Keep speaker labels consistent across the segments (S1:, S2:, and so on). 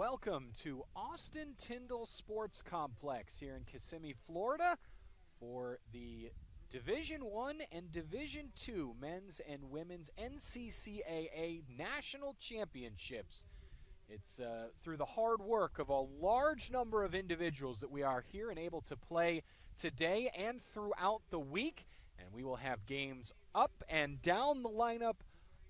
S1: welcome to Austin-Tindall Sports Complex here in Kissimmee, Florida for the Division I and Division II men's and women's NCCAA National Championships. It's through the hard work of a large number of individuals that we are here and able to play today and throughout the week. And we will have games up and down the lineup,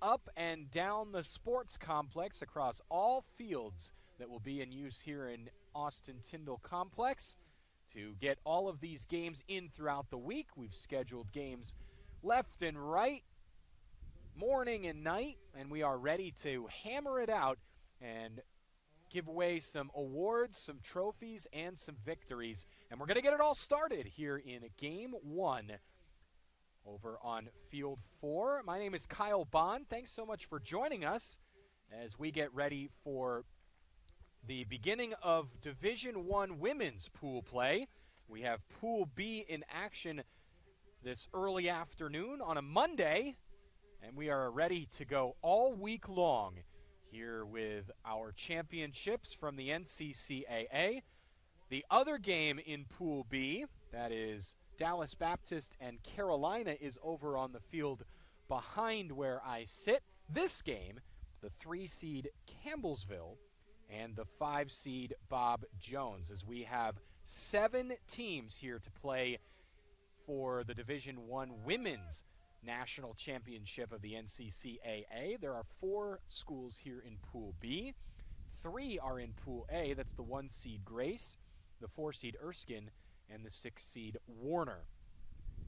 S1: up and down the sports complex across all fields that will be in use here in Austin-Tindall Complex. To get all of these games in throughout the week, we've scheduled games left and right, morning and night, and we are ready to hammer it out and give away some awards, some trophies, and some victories. And we're going to get it all started here in Game 1 over on Field 4. My name is Kyle Bond. Thanks so much for joining us as we get ready for the beginning of Division I women's pool play. We have Pool B in action this early afternoon on a Monday, and we are ready to go all week long here with our championships from the NCCAA. The other game in Pool B, that is Dallas Baptist and Carolina, is over on the field behind where I sit. This game, the 3-seed Campbellsville and the 5-seed Bob Jones, as we have 7 teams here to play for the Division I Women's National Championship of the NCCAA. There are 4 schools here in Pool B. 3 are in Pool A. That's the 1-seed Grace, the 4-seed Erskine, and the 6-seed Warner.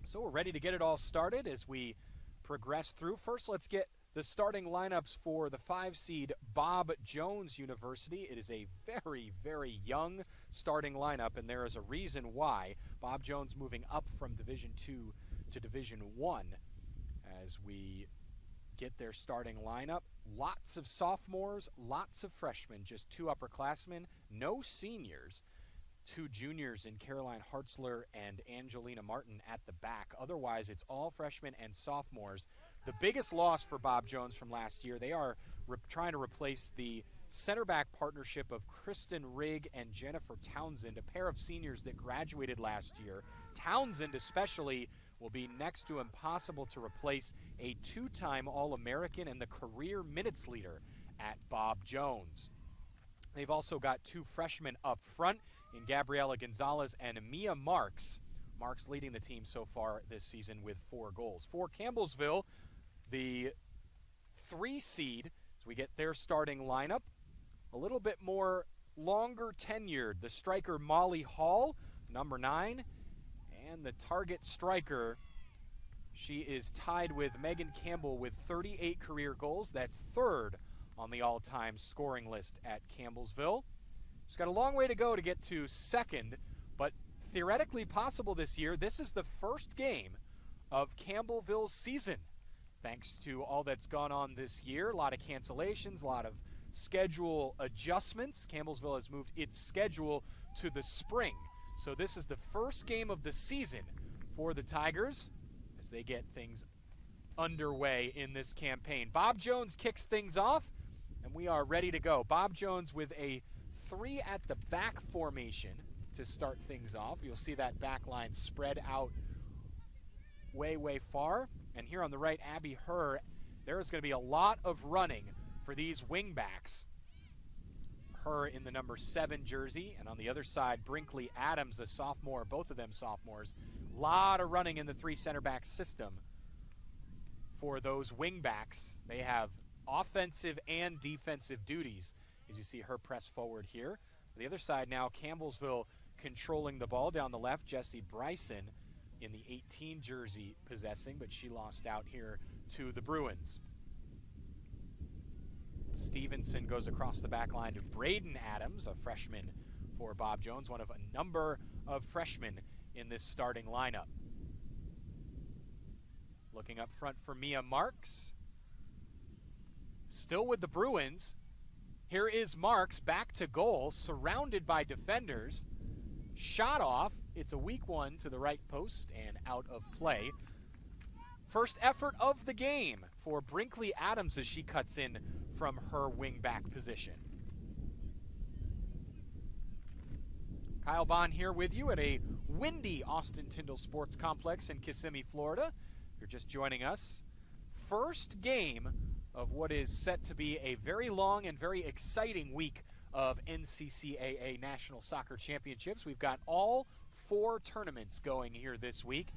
S1: So we're ready to get it all started as we progress through. First, let's get the starting lineups for the 5-seed Bob Jones University. It is a very, very young starting lineup, and there is a reason why. Bob Jones moving up from Division II to Division I as we get their starting lineup. Lots of sophomores, lots of freshmen, just 2 upperclassmen, no seniors. 2 juniors in Caroline Hartzler and Angelina Martin at the back. Otherwise, it's all freshmen and sophomores. The biggest loss for Bob Jones from last year, they are trying to replace the center back partnership of Kristen Rigg and Jennifer Townsend, a pair of seniors that graduated last year. Townsend especially will be next to impossible to replace, a 2-time All-American and the career minutes leader at Bob Jones. They've also got 2 freshmen up front in Gabriela Gonzalez and Mia Marks. Marks leading the team so far this season with 4 goals. For Campbellsville, the 3-seed, as we get their starting lineup, a little bit more longer tenured. The striker Molly Hall, number 9, and the target striker, she is tied with Megan Campbell with 38 career goals. That's 3rd on the all-time scoring list at Campbellsville. She's got a long way to go to get to 2nd, but theoretically possible this year. This is the first game of Campbellsville's season, thanks to all that's gone on this year. A lot of cancellations, a lot of schedule adjustments. Campbellsville has moved its schedule to the spring. So this is the first game of the season for the Tigers as they get things underway in this campaign. Bob Jones kicks things off, and we are ready to go. Bob Jones with a 3 at the back formation to start things off. You'll see that back line spread out way, way far. And here on the right, Abby Herr, there is going to be a lot of running for these wingbacks. Herr in the number 7 jersey, and on the other side, Brinkley Adams, a sophomore, both of them sophomores. A lot of running in the 3 center back system for those wingbacks. They have offensive and defensive duties, as you see her press forward here. On the other side now, Campbellsville controlling the ball down the left. Jessie Bryson in the 18 jersey possessing, but she lost out here to the Bruins. Stevenson goes across the back line to Braden Adams, a freshman for Bob Jones, one of a number of freshmen in this starting lineup. Looking up front for Mia Marks. Still with the Bruins. Here is Marks back to goal, surrounded by defenders. Shot off. It's a weak one to the right post and out of play. First effort of the game for Brinkley Adams as she cuts in from her wing-back position. Kyle Bond here with you at a windy Austin-Tindall Sports Complex in Kissimmee, Florida. If you're just joining us, first game of what is set to be a very long and very exciting week of NCCAA National Soccer Championships. We've got all 4 tournaments going here this week.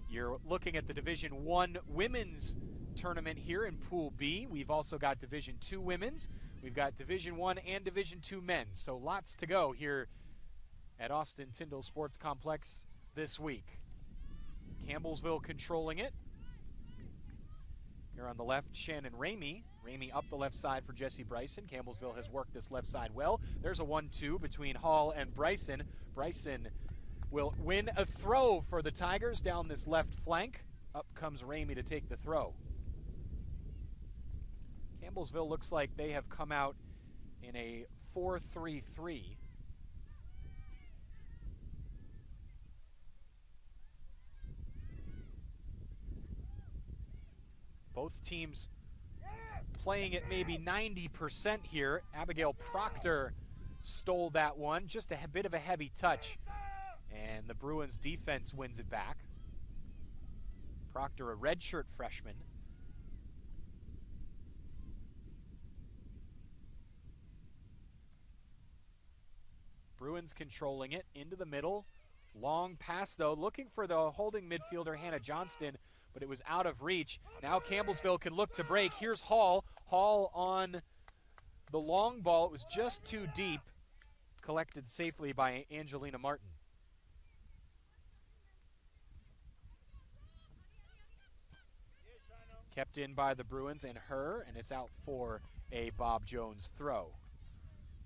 S1: You're looking at the Division I women's tournament here in Pool B. We've also got Division II women's. We've got Division I and Division II men's. So lots to go here at Austin-Tindall Sports Complex this week. Campbellsville controlling it. Here on the left, Shannon Ramey. Ramey up the left side for Jesse Bryson. Campbellsville has worked this left side well. There's a 1-2 between Hall and Bryson. Bryson will win a throw for the Tigers down this left flank. Up comes Ramey to take the throw. Campbellsville looks like they have come out in a 4-3-3. Both teams playing at maybe 90% here. Abigail Proctor stole that one. Just a bit of a heavy touch. And the Bruins defense wins it back. Proctor, a redshirt freshman. Bruins controlling it into the middle. Long pass, though, looking for the holding midfielder, Hannah Johnston, but it was out of reach. Now Campbellsville can look to break. Here's Hall. Hall on the long ball. It was just too deep. Collected safely by Angelina Martin. Kept in by the Bruins and her, and it's out for a Bob Jones throw.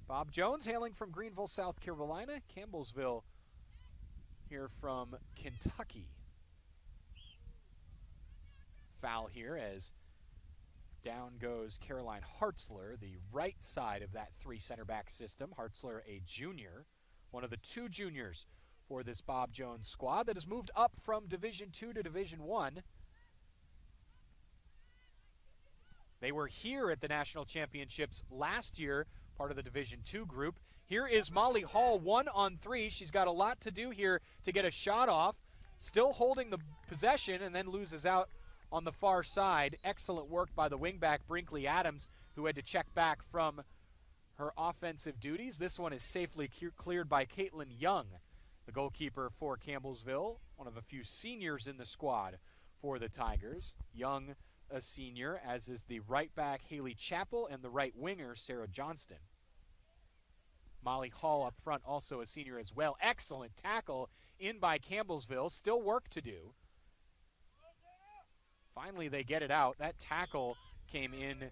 S1: Bob Jones hailing from Greenville, South Carolina. Campbellsville here from Kentucky. Foul here as down goes Caroline Hartzler, the right side of that 3 center back system. Hartzler, a junior, one of the 2 juniors for this Bob Jones squad that has moved up from Division II to Division I. They were here at the National Championships last year, part of the Division II group. Here is Molly Hall, 1-on-3. She's got a lot to do here to get a shot off. Still holding the possession and then loses out on the far side. Excellent work by the wingback, Brinkley Adams, who had to check back from her offensive duties. This one is safely cleared by Caitlin Young, the goalkeeper for Campbellsville, one of a few seniors in the squad for the Tigers. Young, a senior, as is the right back Haley Chappell and the right winger Sarah Johnston. Molly Hall up front, also a senior as well. Excellent tackle in by Campbellsville. Still work to do. Finally they get it out. That tackle came in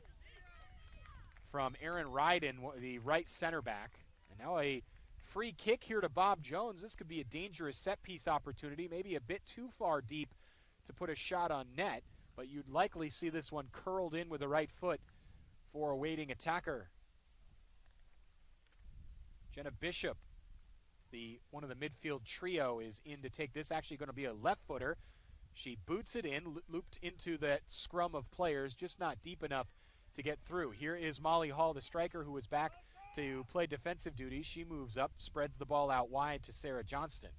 S1: from Aaron Ryden, the right center back. And now a free kick here to Bob Jones. This could be a dangerous set piece opportunity, maybe a bit too far deep to put a shot on net. But you'd likely see this one curled in with the right foot for a waiting attacker. Jenna Bishop, one of the midfield trio, is in to take this. Actually going to be a left footer. She boots it in, looped into that scrum of players, just not deep enough to get through. Here is Molly Hall, the striker, who is back to play defensive duties. She moves up, spreads the ball out wide to Sarah Johnston.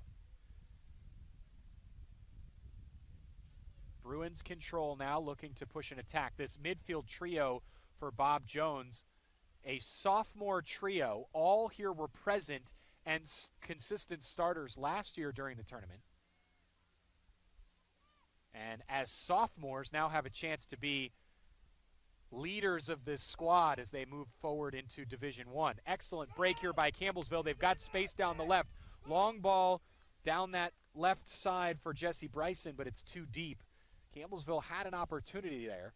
S1: Bruins control now, looking to push an attack. This midfield trio for Bob Jones, a sophomore trio. All here were present and consistent starters last year during the tournament. And as sophomores now have a chance to be leaders of this squad as they move forward into Division I. Excellent break here by Campbellsville. They've got space down the left. Long ball down that left side for Jesse Bryson, but it's too deep. Campbellsville had an opportunity there.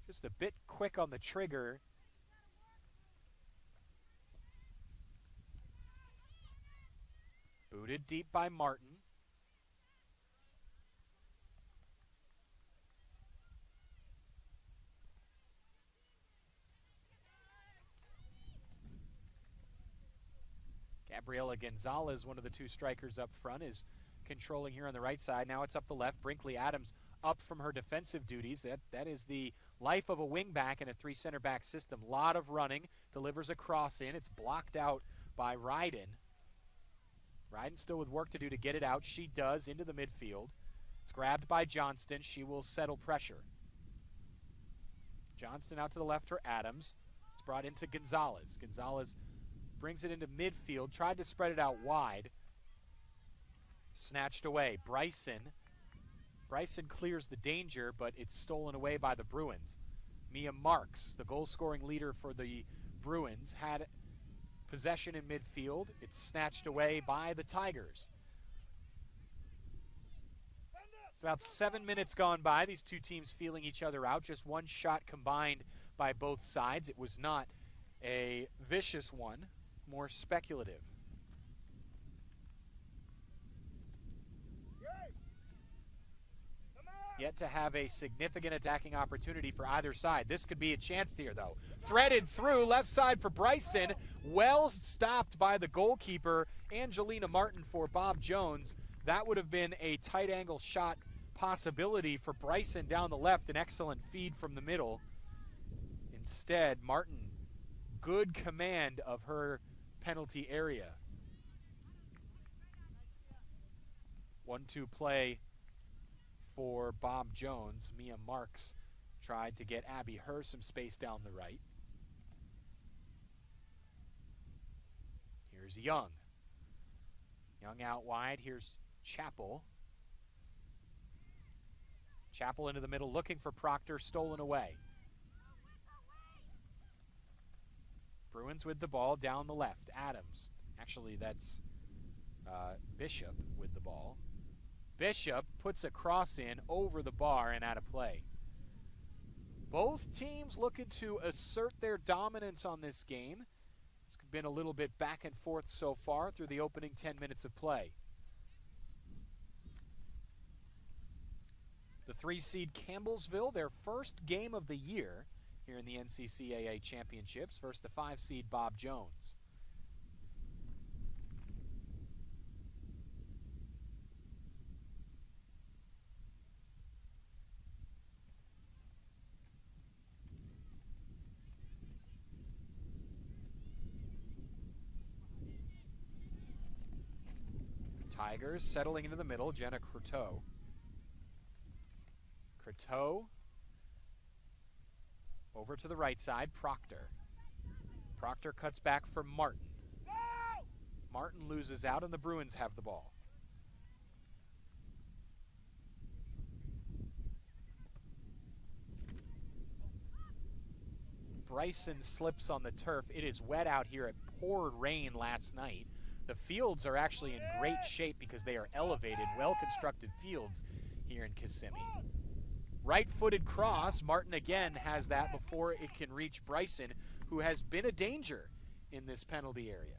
S1: Just a bit quick on the trigger. Booted deep by Martin. Gabriela Gonzalez, one of the 2 strikers up front, is controlling here on the right side. Now it's up the left. Brinkley Adams up from her defensive duties. That is the life of a wingback in a 3 center back system. Lot of running, delivers a cross in. It's blocked out by Ryden. Ryden still with work to do to get it out. She does into the midfield. It's grabbed by Johnston. She will settle pressure. Johnston out to the left for Adams. It's brought into Gonzalez. Gonzalez brings it into midfield. Tried to spread it out wide. Snatched away. Bryson clears the danger, but it's stolen away by the Bruins. Mia Marks, the goal-scoring leader for the Bruins, had possession in midfield. It's snatched away by the Tigers. It's about 7 minutes gone by. These two teams feeling each other out. Just one shot combined by both sides. It was not a vicious one, more speculative. Yet to have a significant attacking opportunity for either side. This could be a chance here, though. Threaded through, left side for Bryson. Well stopped by the goalkeeper, Angelina Martin, for Bob Jones. That would have been a tight angle shot possibility for Bryson down the left. An excellent feed from the middle. Instead, Martin, good command of her penalty area. 1-2 play for Bob Jones. Mia Marks tried to get Abby Herr some space down the right. Here's Young. Young out wide. Here's Chappell. Chappell into the middle looking for Proctor. Stolen away. Bruins with the ball down the left. Adams. Actually, that's Bishop with the ball. Bishop puts a cross in over the bar and out of play. Both teams looking to assert their dominance on this game. It's been a little bit back and forth so far through the opening 10 minutes of play. The 3-seed Campbellsville, their first game of the year here in the NCCAA Championships, versus the 5-seed Bob Jones. Tigers settling into the middle. Jenna Croteau. Croteau over to the right side. Proctor. Proctor cuts back for Martin. Martin loses out and the Bruins have the ball. Bryson slips on the turf. It is wet out here. It poured rain last night. The fields are actually in great shape because they are elevated, well-constructed fields here in Kissimmee. Right-footed cross. Martin again has that before it can reach Bryson, who has been a danger in this penalty area.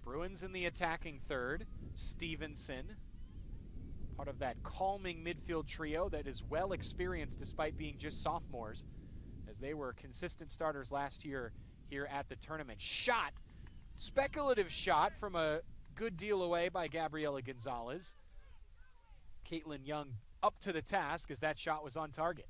S1: Bruins in the attacking third. Stevenson, part of that calming midfield trio that is well experienced despite being just sophomores, as they were consistent starters last year here at the tournament. Shot, speculative shot from a good deal away by Gabriela Gonzalez. Caitlin Young up to the task as that shot was on target.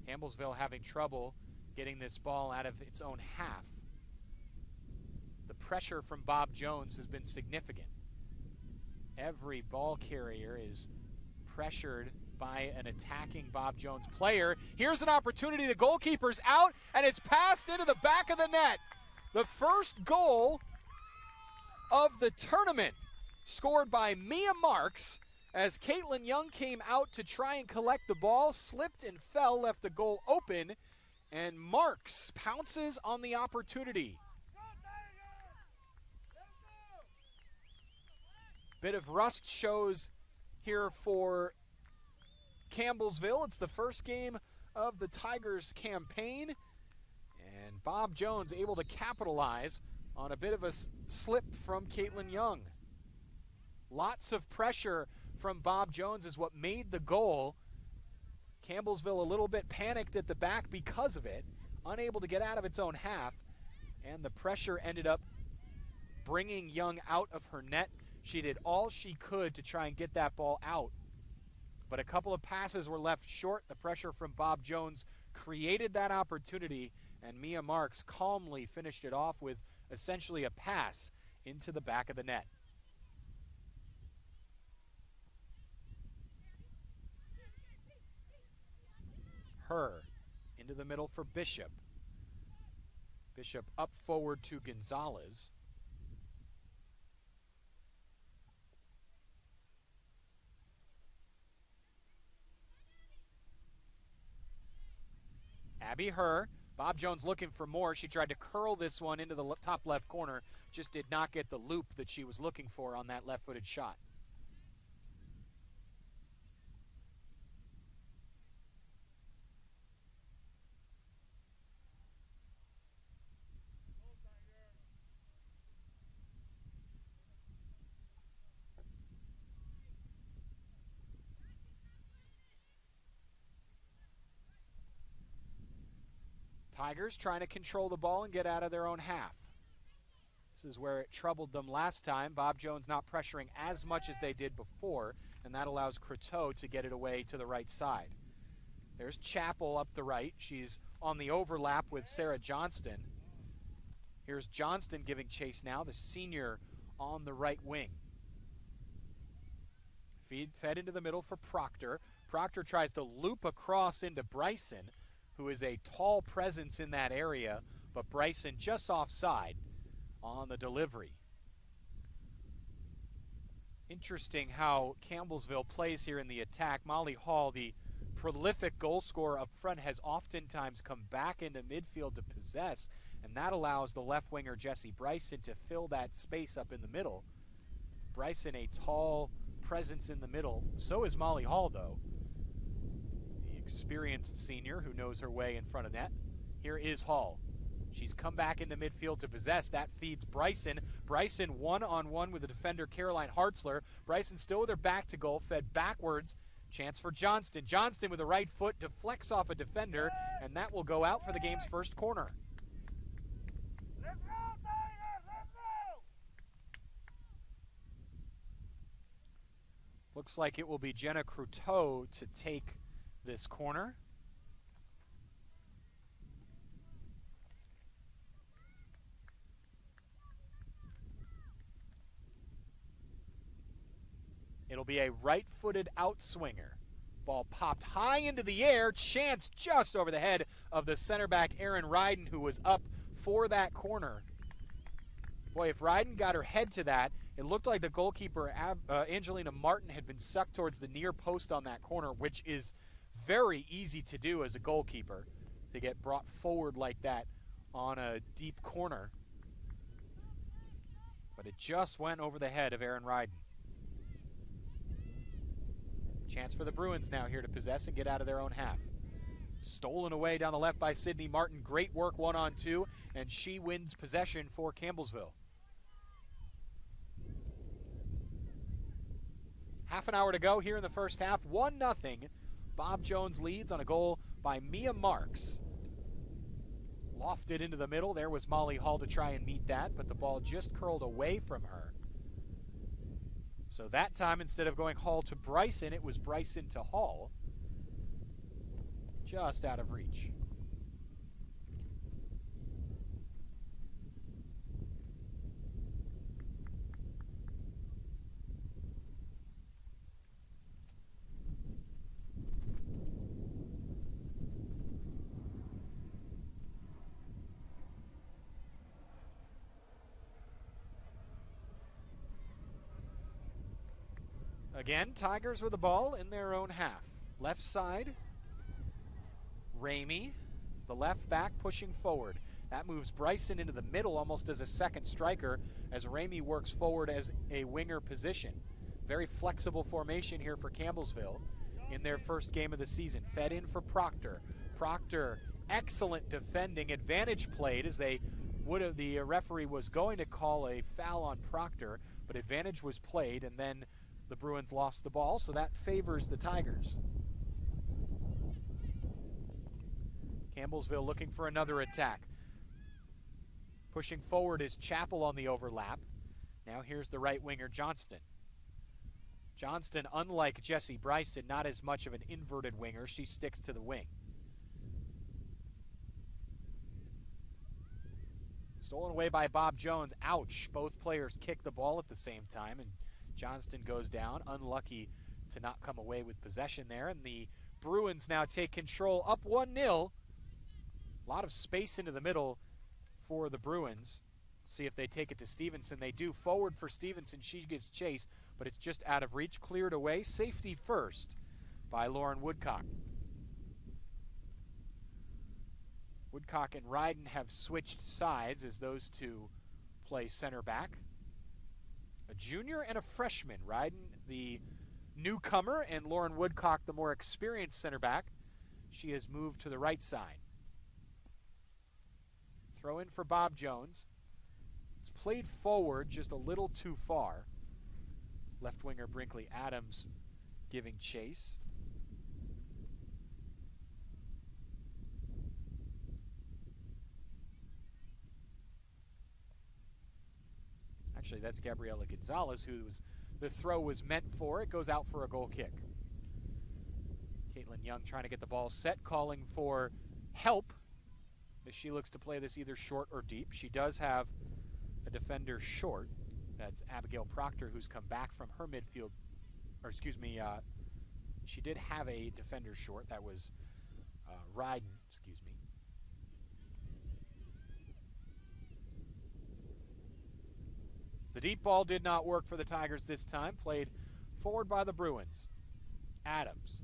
S1: Campbellsville having trouble getting this ball out of its own half. The pressure from Bob Jones has been significant. Every ball carrier is pressured by an attacking Bob Jones player. Here's an opportunity. The goalkeeper's out, and it's passed into the back of the net. The first goal of the tournament scored by Mia Marks, as Caitlin Young came out to try and collect the ball, slipped and fell, left the goal open, and Marks pounces on the opportunity. Bit of rust shows here for Campbellsville. It's the first game of the Tigers campaign, Bob Jones able to capitalize on a bit of a slip from Caitlin Young. Lots of pressure from Bob Jones is what made the goal. Campbellsville a little bit panicked at the back because of it, unable to get out of its own half, and the pressure ended up bringing Young out of her net. She did all she could to try and get that ball out, but a couple of passes were left short. The pressure from Bob Jones created that opportunity, and Mia Marks calmly finished it off with essentially a pass into the back of the net. Her into the middle for Bishop. Bishop up forward to Gonzalez. Abby Herr. Bob Jones looking for more. She tried to curl this one into the top left corner. Just did not get the loop that she was looking for on that left-footed shot. Tigers trying to control the ball and get out of their own half. This is where it troubled them last time. Bob Jones not pressuring as much as they did before, and that allows Croteau to get it away to the right side. There's Chappell up the right. She's on the overlap with Sarah Johnston. Here's Johnston giving chase now, the senior on the right wing. Fed into the middle for Proctor. Proctor tries to loop across into Bryson, who is a tall presence in that area, but Bryson just offside on the delivery. Interesting how Campbellsville plays here in the attack. Molly Hall, the prolific goal scorer up front, has oftentimes come back into midfield to possess, and that allows the left winger Jessie Bryson to fill that space up in the middle. Bryson, a tall presence in the middle. So is Molly Hall, though. Experienced senior who knows her way in front of net. Here is Hall. She's come back into midfield to possess. That feeds Bryson. Bryson one-on-one with the defender Caroline Hartzler. Bryson still with her back to goal, fed backwards. Chance for Johnston. Johnston with the right foot deflects off a defender, and that will go out for the game's first corner.
S2: Let's go, Tigers! Let's go!
S1: Looks like it will be Jenna Croteau to take this corner. It'll be a right-footed outswinger. Ball popped high into the air. Chance just over the head of the center back, Erin Ryden, who was up for that corner. Boy, if Ryden got her head to that, it looked like the goalkeeper, Angelina Martin, had been sucked towards the near post on that corner, which is very easy to do as a goalkeeper, to get brought forward like that on a deep corner. But it just went over the head of Erin Ryden. Chance for the Bruins now here to possess and get out of their own half. Stolen away down the left by Sydney Martin. Great work 1-on-2, and she wins possession for Campbellsville. Half an hour to go here in the first half. 1-0. Bob Jones leads on a goal by Mia Marks. Lofted into the middle. There was Molly Hall to try and meet that, but the ball just curled away from her. So that time, instead of going Hall to Bryson, it was Bryson to Hall. Just out of reach. Again, Tigers with the ball in their own half. Left side, Ramey, the left back pushing forward. That moves Bryson into the middle almost as a second striker as Ramey works forward as a winger position. Very flexible formation here for Campbellsville in their first game of the season. Fed in for Proctor. Proctor excellent defending. Advantage played as they would have, the referee was going to call a foul on Proctor, but advantage was played, and then the Bruins lost the ball, so that favors the Tigers. Campbellsville looking for another attack. Pushing forward is Chappell on the overlap. Now here's the right winger, Johnston. Johnston, unlike Jessie Bryson, not as much of an inverted winger. She sticks to the wing. Stolen away by Bob Jones. Ouch. Both players kick the ball at the same time, and Johnston goes down. Unlucky to not come away with possession there. And the Bruins now take control, up 1-0. A lot of space into the middle for the Bruins. See if they take it to Stevenson. They do. Forward for Stevenson. She gives chase, but it's just out of reach. Cleared away. Safety first by Lauren Woodcock. Woodcock and Ryden have switched sides as those two play center back. A junior and a freshman. Ryden, the newcomer, and Lauren Woodcock, the more experienced center back. She has moved to the right side. Throw in for Bob Jones. It's played forward just a little too far. Left winger Brinkley Adams giving chase. Actually, that's Gabriela Gonzalez, the throw was meant for. It goes out for a goal kick. Caitlin Young trying to get the ball set, calling for help as she looks to play this either short or deep. She does have a defender short. That's Abigail Proctor, who's come back from her midfield. Or excuse me, she did have a defender short. That was Ryden, excuse me. The deep ball did not work for the Tigers this time. Played forward by the Bruins. Adams.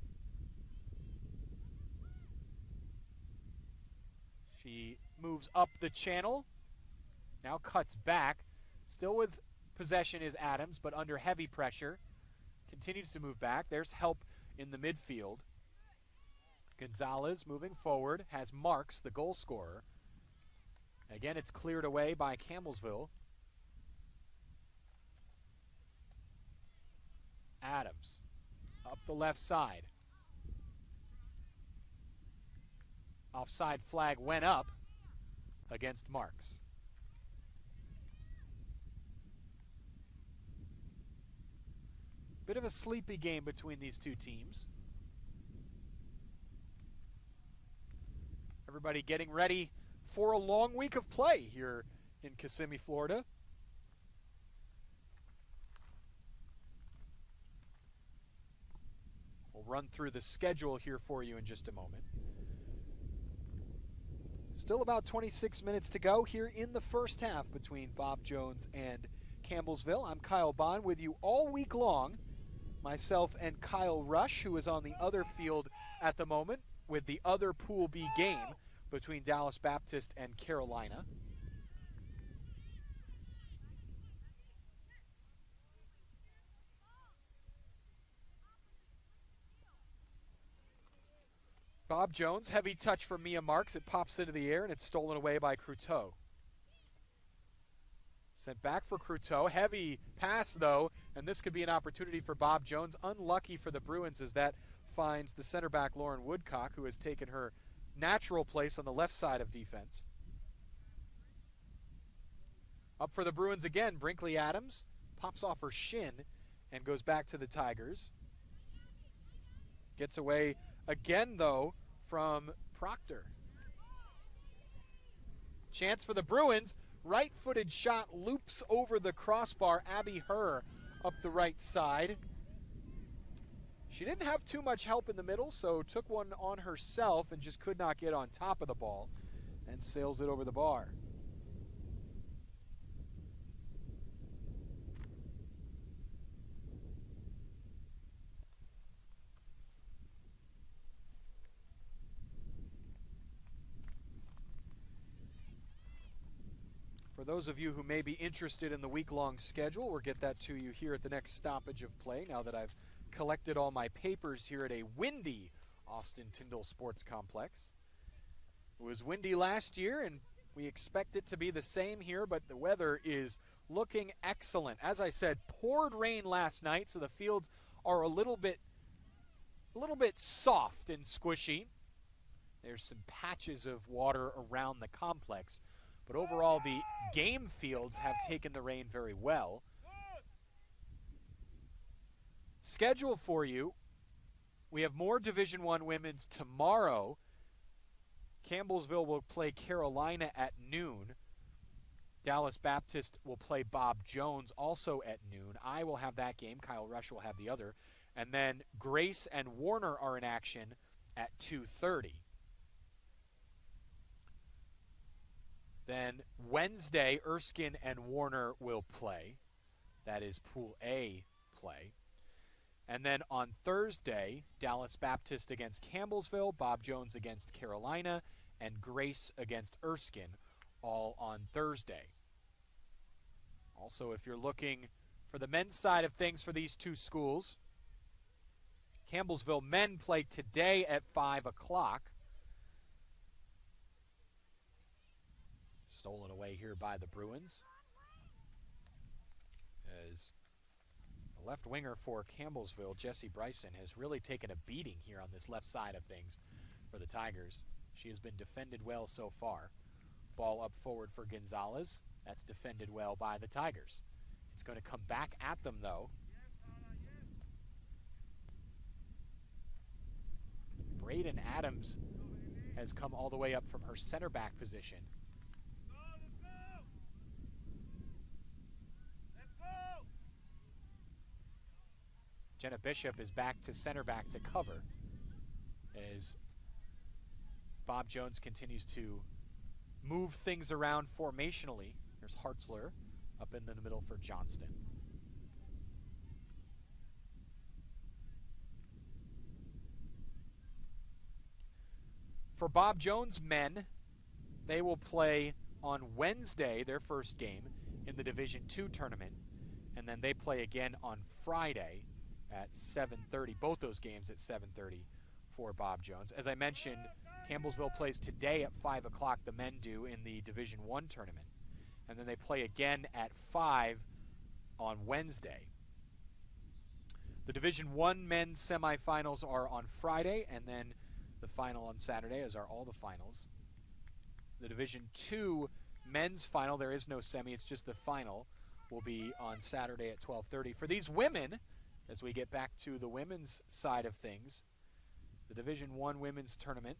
S1: She moves up the channel. Now cuts back. Still with possession is Adams, but under heavy pressure. Continues to move back. There's help in the midfield. Gonzalez moving forward. Has Marks, the goal scorer. Again, it's cleared away by Campbellsville. Adams up the left side. Offside flag went up against Marks. Bit of a sleepy game between these two teams. Everybody getting ready for a long week of play here in Kissimmee, Florida. We'll run through the schedule here for you in just a moment. Still about 26 minutes to go here in the first half between Bob Jones and Campbellsville. I'm Kyle Bond with you all week long. Myself and Kyle Rush, who is on the other field at the moment with the other Pool B game between Dallas Baptist and Carolina. Bob Jones, heavy touch from Mia Marks. It pops into the air, and it's stolen away by Croteau. Sent back for Croteau. Heavy pass, though, and this could be an opportunity for Bob Jones. Unlucky for the Bruins as that finds the center back, Lauren Woodcock, who has taken her natural place on the left side of defense. Up for the Bruins again, Brinkley Adams. Pops off her shin and goes back to the Tigers. Gets away again, though, from Proctor. Chance for the Bruins. Right-footed shot loops over the crossbar. Abby Herr up the right side. She didn't have too much help in the middle, so took one on herself and just could not get on top of the ball and sails it over the bar. For those of you who may be interested in the week-long schedule, we'll get that to you here at the next stoppage of play now that I've collected all my papers here at a windy Austin-Tindall Sports Complex. It was windy last year, and we expect it to be the same here, but the weather is looking excellent. As I said, poured rain last night, so the fields are a little bit soft and squishy. There's some patches of water around the complex, but overall the game fields have taken the rain very well. Schedule for you, we have more Division I women's tomorrow. Campbellsville will play Carolina at noon. Dallas Baptist will play Bob Jones also at noon. I will have that game. Kyle Rush will have the other. And then Grace and Warner are in action at 2:30. Then Wednesday, Erskine and Warner will play. That is Pool A play. And then on Thursday, Dallas Baptist against Campbellsville, Bob Jones against Carolina, and Grace against Erskine, all on Thursday. Also, if you're looking for the men's side of things for these two schools, Campbellsville men play today at 5 o'clock. Stolen away here by the Bruins. As the left winger for Campbellsville, Jessie Bryson, has really taken a beating here on this left side of things for the Tigers. She has been defended well so far. Ball up forward for Gonzalez. That's defended well by the Tigers. It's going to come back at them, though. Braden Adams has come all the way up from her center back position. Jenna Bishop is back to center back to cover as Bob Jones continues to move things around formationally. There's Hartzler up in the middle for Johnston. For Bob Jones men, they will play on Wednesday, their first game in the Division II tournament, and then they play again on Friday at 7:30. Both those games at 7:30 for Bob Jones. As I mentioned, Campbellsville plays today at 5 o'clock, the men do, in the Division I tournament. And then they play again at 5 on Wednesday. The Division I men's semifinals are on Friday, and then the final on Saturday, as are all the finals. The Division II men's final, there is no semi, it's just the final, will be on Saturday at 12:30. For these women, as we get back to the women's side of things, the Division I women's tournament,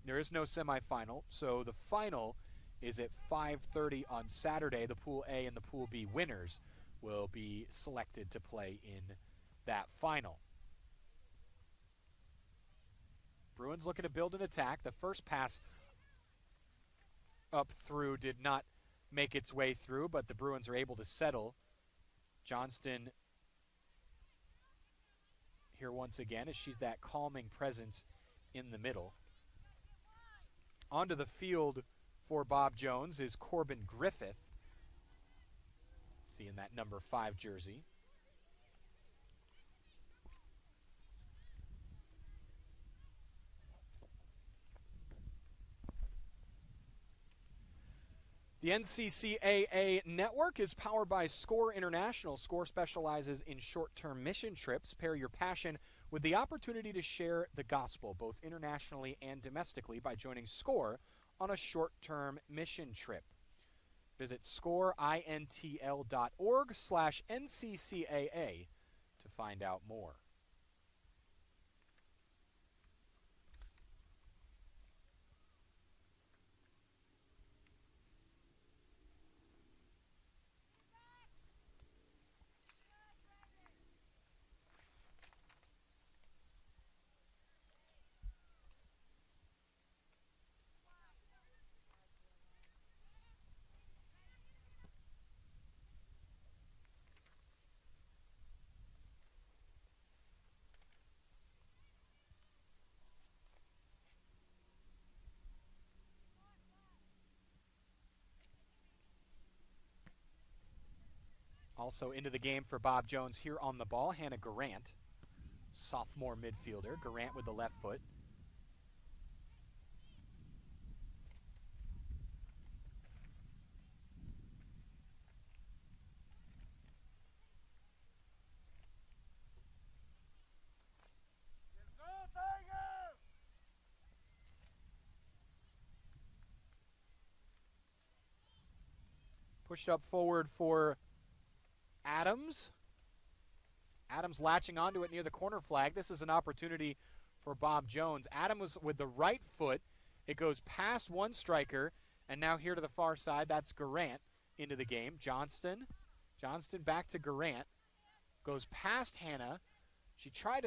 S1: there is no semifinal, so the final is at 5:30 on Saturday. The Pool A and the Pool B winners will be selected to play in that final. Bruins looking to build an attack. The first pass up through did not make its way through, but the Bruins are able to settle. Johnston here once again, as she's that calming presence in the middle. Onto the field for Bob Jones is Corbin Griffith, seeing that number 5 jersey. The NCCAA network is powered by SCORE International. SCORE specializes in short-term mission trips. Pair your passion with the opportunity to share the gospel, both internationally and domestically, by joining SCORE on a short-term mission trip. Visit scoreintl.org/NCCAA to find out more. Also into the game for Bob Jones here on the ball, Hannah Garant, sophomore midfielder. Garant with the left foot. Pushed up forward for Adams. Adams latching onto it near the corner flag. This is an opportunity for Bob Jones. Adams with the right foot. It goes past one striker, and now here to the far side, that's Garant into the game. Johnston back to Garant. Goes past Hannah. She tried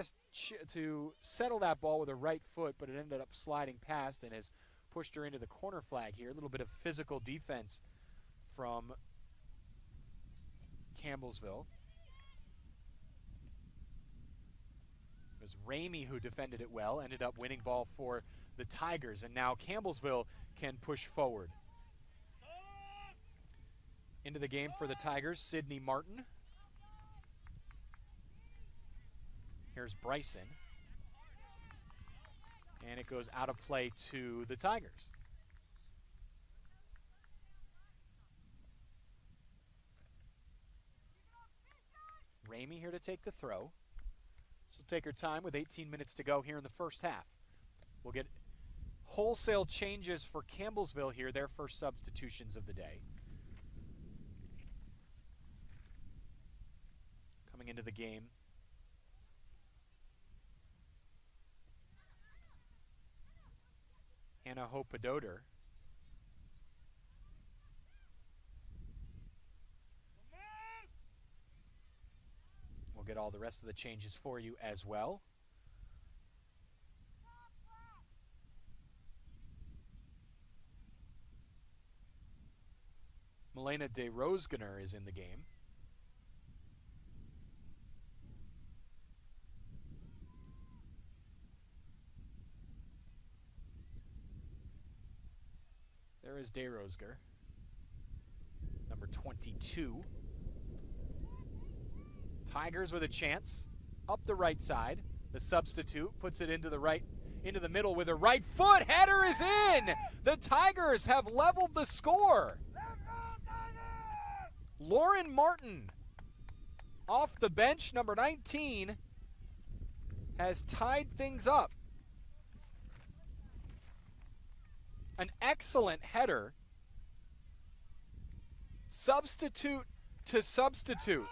S1: to settle that ball with her right foot, but it ended up sliding past and has pushed her into the corner flag here. A little bit of physical defense from Campbellsville. It was Ramey who defended it well, ended up winning ball for the Tigers, and now Campbellsville can push forward. Into the game for the Tigers, Sydney Martin. Here's Bryson. And it goes out of play to the Tigers. Ramey here to take the throw. She'll take her time with 18 minutes to go here in the first half. We'll get wholesale changes for Campbellsville here, their first substitutions of the day. Coming into the game, Hannah Hopadoder. We'll get all the rest of the changes for you as well. Milena de Rosgener is in the game. There is de Rosger, number 22. Tigers with a chance. Up the right side. The substitute puts it into the middle with her right foot. Header is in! The Tigers have leveled the score. Lauren Martin, off the bench, number 19, has tied things up. An excellent header. Substitute to substitute.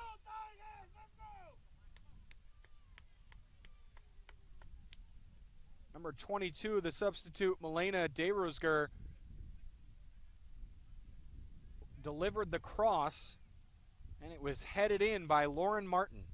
S1: Number 22, the substitute, Milena de Rosger, delivered the cross, and it was headed in by Lauren Martin.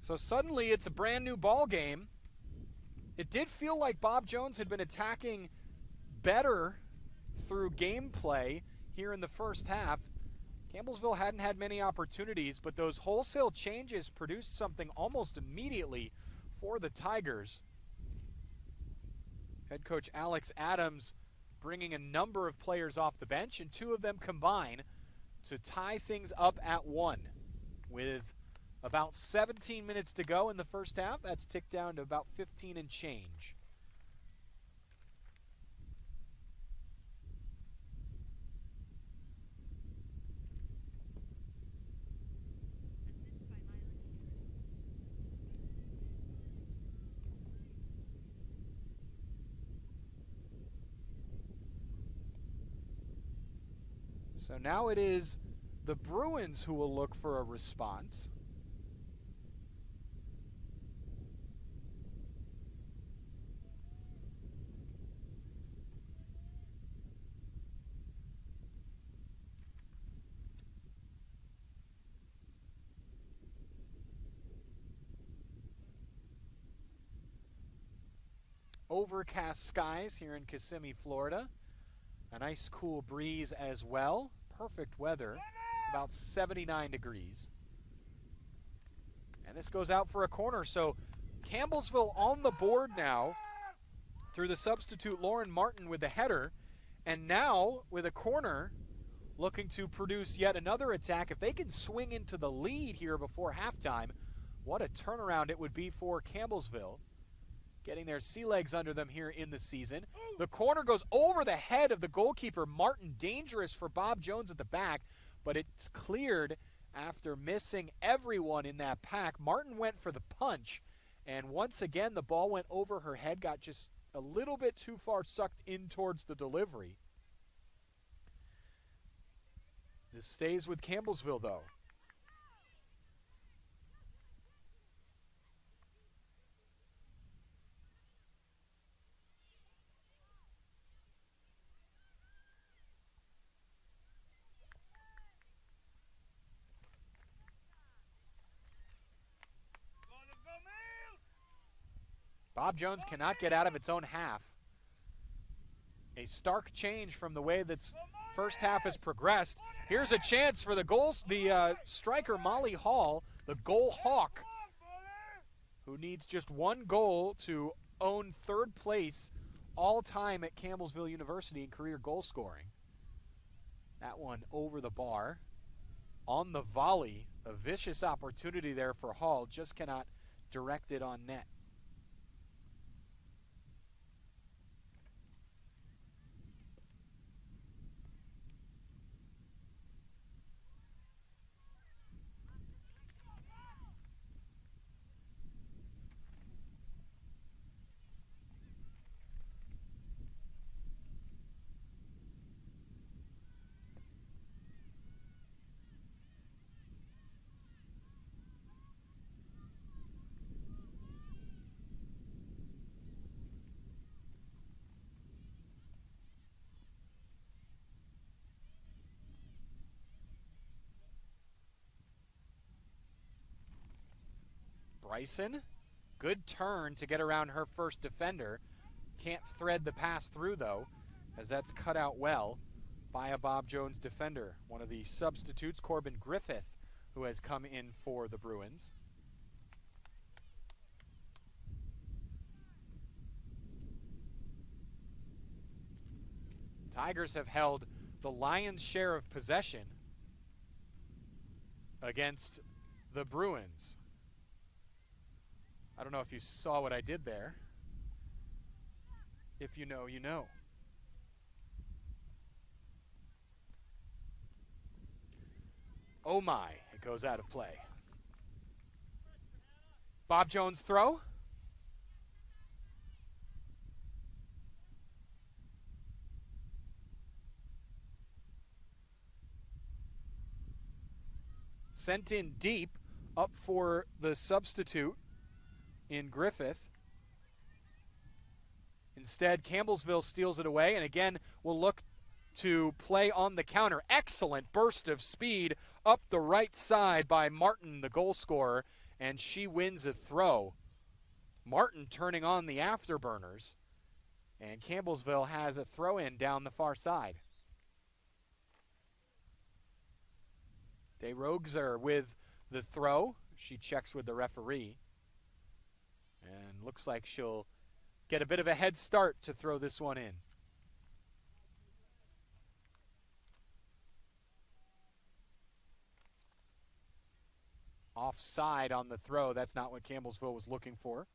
S1: So suddenly it's a brand new ball game. It did feel like Bob Jones had been attacking better through gameplay here in the first half. Campbellsville hadn't had many opportunities, but those wholesale changes produced something almost immediately for the Tigers. Head coach Alex Adams bringing a number of players off the bench, and two of them combine to tie things up at 1 with about 17 minutes to go in the first half. That's ticked down to about 15 and change. So now it is the Bruins who will look for a response. Overcast skies here in Kissimmee, Florida. A nice cool breeze as well. Perfect weather, about 79 degrees. And this goes out for a corner, so Campbellsville on the board now through the substitute Lauren Martin with the header, and now with a corner looking to produce yet another attack. If they can swing into the lead here before halftime, what a turnaround it would be for Campbellsville. getting their sea legs under them here in the season. The corner goes over the head of the goalkeeper, Martin. Dangerous for Bob Jones at the back, but it's cleared after missing everyone in that pack. Martin went for the punch, and once again the ball went over her head, got just a little bit too far sucked in towards the delivery. This stays with Campbellsville, though. Bob Jones cannot get out of its own half. A stark change from the way that's first half has progressed. Here's a chance for the striker Molly Hall, the goal hawk, who needs just one goal to own third place all time at Campbellsville University in career goal scoring. That one over the bar. On the volley, a vicious opportunity there for Hall, just cannot direct it on net. Bryson, good turn to get around her first defender. Can't thread the pass through, though, as that's cut out well by a Bob Jones defender. One of the substitutes, Corbin Griffith, who has come in for the Bruins. Tigers have held the lion's share of possession against the Bruins. I don't know if you saw what I did there. If you know, you know. Oh my, it goes out of play. Bob Jones throw. Sent in deep, up for the substitute in Griffith. Instead, Campbellsville steals it away, and again, will look to play on the counter. Excellent burst of speed up the right side by Martin, the goal scorer, and she wins a throw. Martin turning on the afterburners, and Campbellsville has a throw-in down the far side. DeRogues with the throw. She checks with the referee. And looks like she'll get a bit of a head start to throw this one in. Offside on the throw. That's not what Campbellsville was looking for.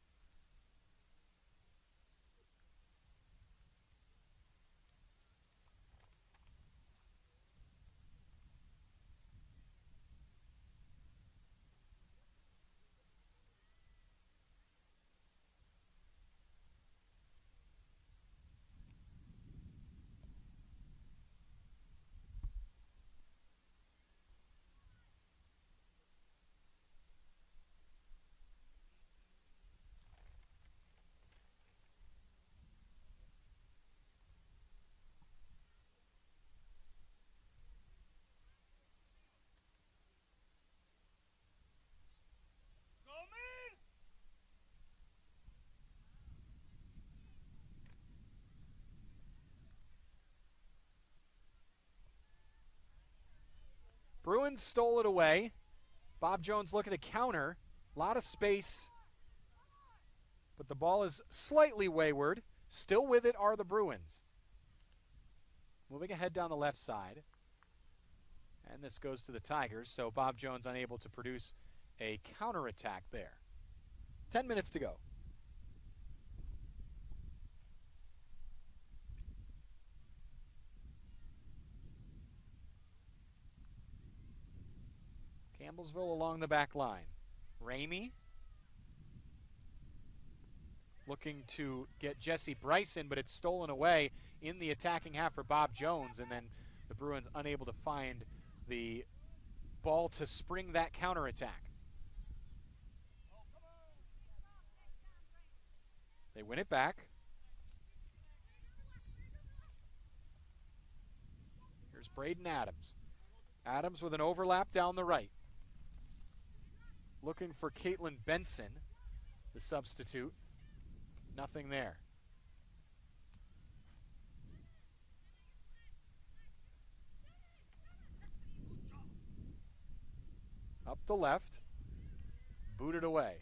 S1: Bruins stole it away. Bob Jones looking to counter. A lot of space. But the ball is slightly wayward. Still with it are the Bruins. Moving ahead down the left side. And this goes to the Tigers, so Bob Jones unable to produce a counterattack there. 10 minutes to go. Campbellsville along the back line. Ramey looking to get Jesse Bryson, but it's stolen away in the attacking half for Bob Jones, and then the Bruins unable to find the ball to spring that counterattack. They win it back. Here's Braden Adams. Adams with an overlap down the right. Looking for Caitlin Benson, the substitute. Nothing there. Up the left. Booted away.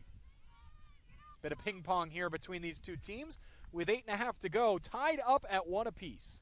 S1: Bit of ping pong here between these two teams with 8.5 to go. Tied up at 1 apiece.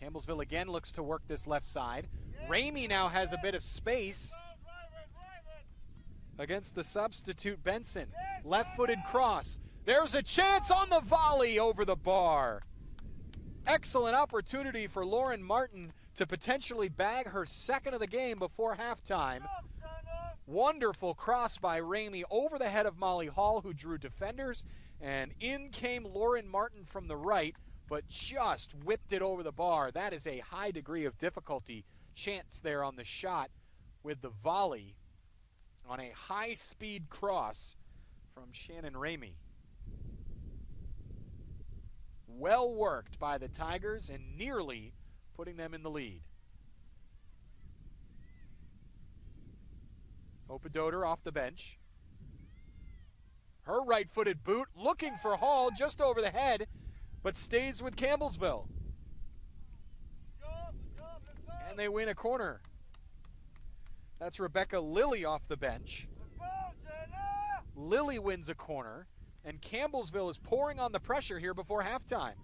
S1: Campbellsville again looks to work this left side. Ramey now has a bit of space against the substitute Benson. Left-footed cross. There's a chance on the volley over the bar. Excellent opportunity for Lauren Martin to potentially bag her second of the game before halftime. Wonderful cross by Ramey over the head of Molly Hall, who drew defenders, and in came Lauren Martin from the right, but just whipped it over the bar. That is a high degree of difficulty chance there on the shot with the volley on a high-speed cross from Shannon Ramey. Well worked by the Tigers and nearly putting them in the lead. Opadoter off the bench. Her right-footed boot looking for Hall just over the head, but stays with Campbellsville. And they win a corner. That's Rebecca Lilly off the bench. Lilly wins a corner, and Campbellsville is pouring on the pressure here before halftime.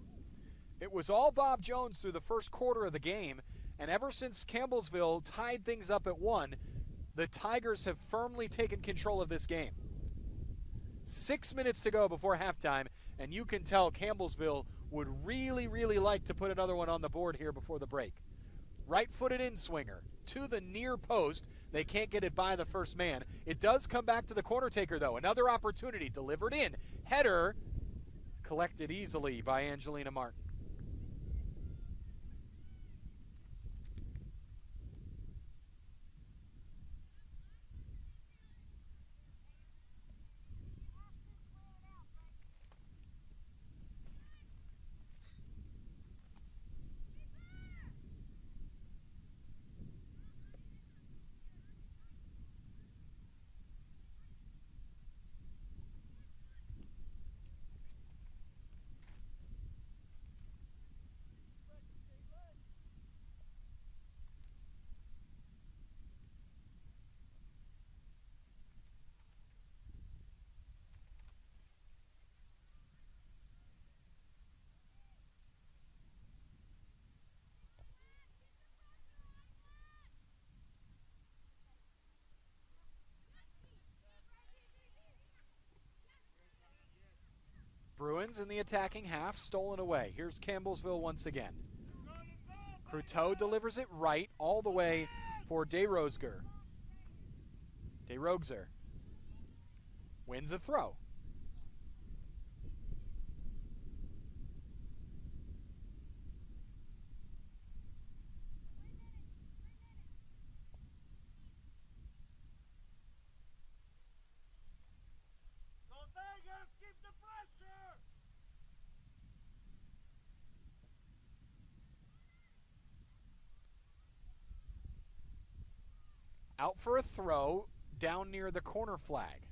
S1: It was all Bob Jones through the first quarter of the game, and ever since Campbellsville tied things up at 1, the Tigers have firmly taken control of this game. 6 minutes to go before halftime, and you can tell Campbellsville would really, really like to put another one on the board here before the break. Right-footed in-swinger to the near post. They can't get it by the first man. It does come back to the corner taker, though. Another opportunity delivered in. Header collected easily by Angelina Martin. Bruins in the attacking half, stolen away. Here's Campbellsville once again. Croteau delivers it right all the way for DeRozier. DeRozier wins a throw. Out for a throw down near the corner flag.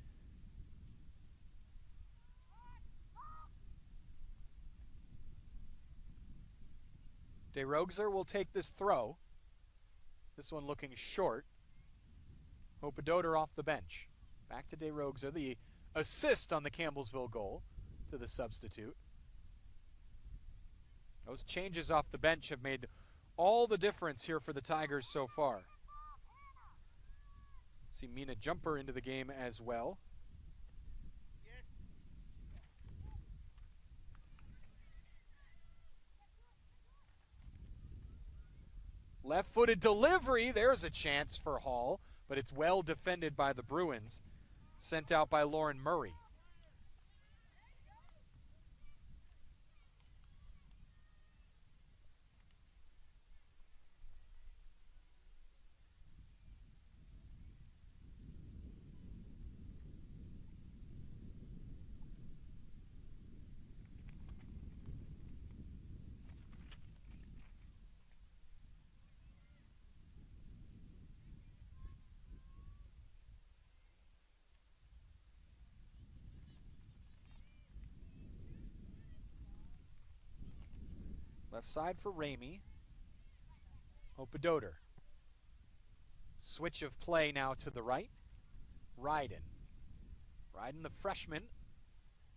S1: DeRoegser will take this throw. This one looking short. Hopedoter off the bench. Back to DeRoegser, the assist on the Campbellsville goal to the substitute. Those changes off the bench have made all the difference here for the Tigers so far. See Mina Jumper into the game as well. Left-footed delivery. There's a chance for Hall, but it's well defended by the Bruins. Sent out by Lauren Murray. Left side for Ramey. Hopedoter. Switch of play now to the right. Ryden. Ryden, the freshman,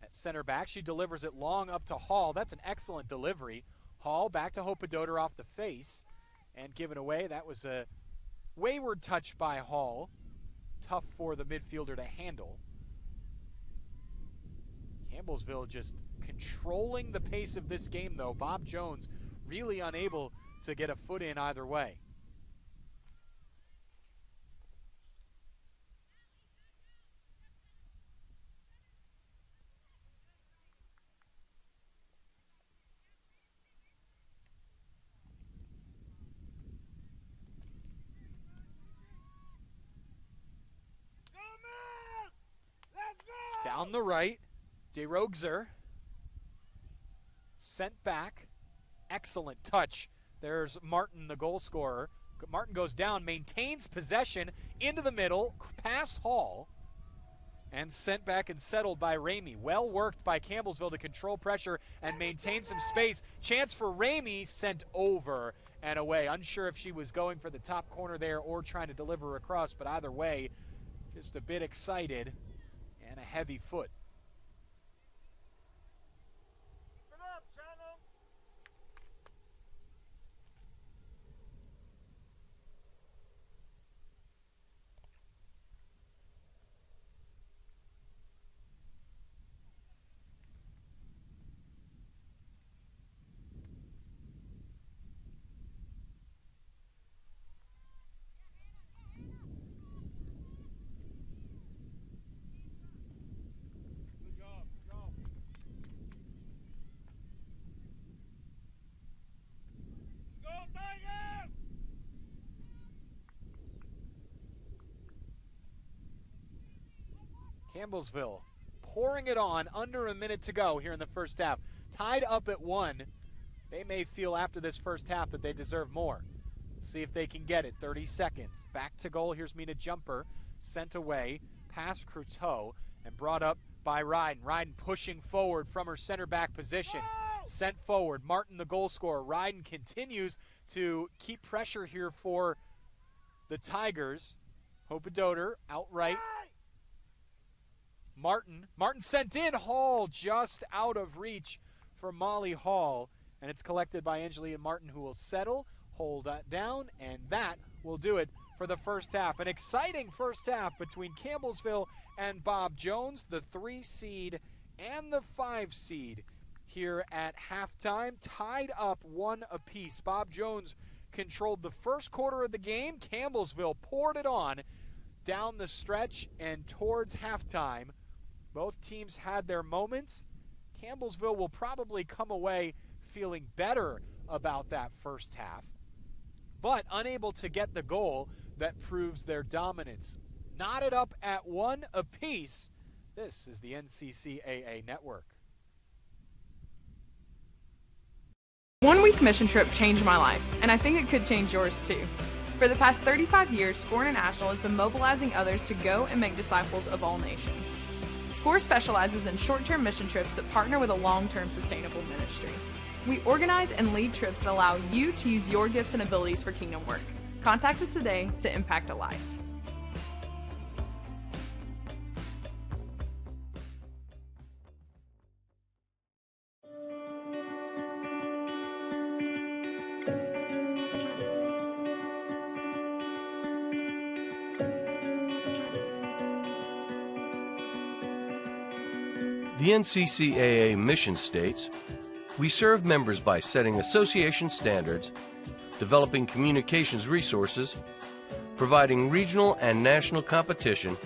S1: at center back. She delivers it long up to Hall. That's an excellent delivery. Hall back to Hopedoter off the face and given away. That was a wayward touch by Hall. Tough for the midfielder to handle. Campbellsville just controlling the pace of this game, though. Bob Jones really unable to get a foot in either way. Down the right, DeRoegser. Sent back. Excellent touch. There's Martin, the goal scorer. Martin goes down, maintains possession into the middle, past Hall, and sent back and settled by Ramey. Well worked by Campbellsville to control pressure and maintain some space. Chance for Ramey, sent over and away. Unsure if she was going for the top corner there or trying to deliver across, but either way, just a bit excited and a heavy foot. Campbellsville pouring it on, under a minute to go here in the first half. Tied up at 1. They may feel after this first half that they deserve more. See if they can get it. 30 seconds. Back to goal. Here's Mina Jumper. Sent away. Past Croteau and brought up by Ryden. Ryden pushing forward from her center back position. Sent forward. Martin, the goal scorer. Ryden continues to keep pressure here for the Tigers. Hopedoter outright. Martin sent in. Hall just out of reach for Molly Hall. And it's collected by Angelia Martin, who will settle, hold that down, and that will do it for the first half. An exciting first half between Campbellsville and Bob Jones, the 3 seed and the 5 seed here at halftime, tied up 1 apiece. Bob Jones controlled the first quarter of the game. Campbellsville poured it on down the stretch and towards halftime. Both teams had their moments. Campbellsville will probably come away feeling better about that first half, but unable to get the goal that proves their dominance. Knotted up at 1 apiece. This is the NCCAA Network.
S3: One week mission trip changed my life, and I think it could change yours too. For the past 35 years, SCORE International has been mobilizing others to go and make disciples of all nations. SCORE specializes in short-term mission trips that partner with a long-term sustainable ministry. We organize and lead trips that allow you to use your gifts and abilities for kingdom work. Contact us today to impact a life.
S4: The NCCAA mission states, "We serve members by setting association standards, developing communications resources, providing regional and national competition,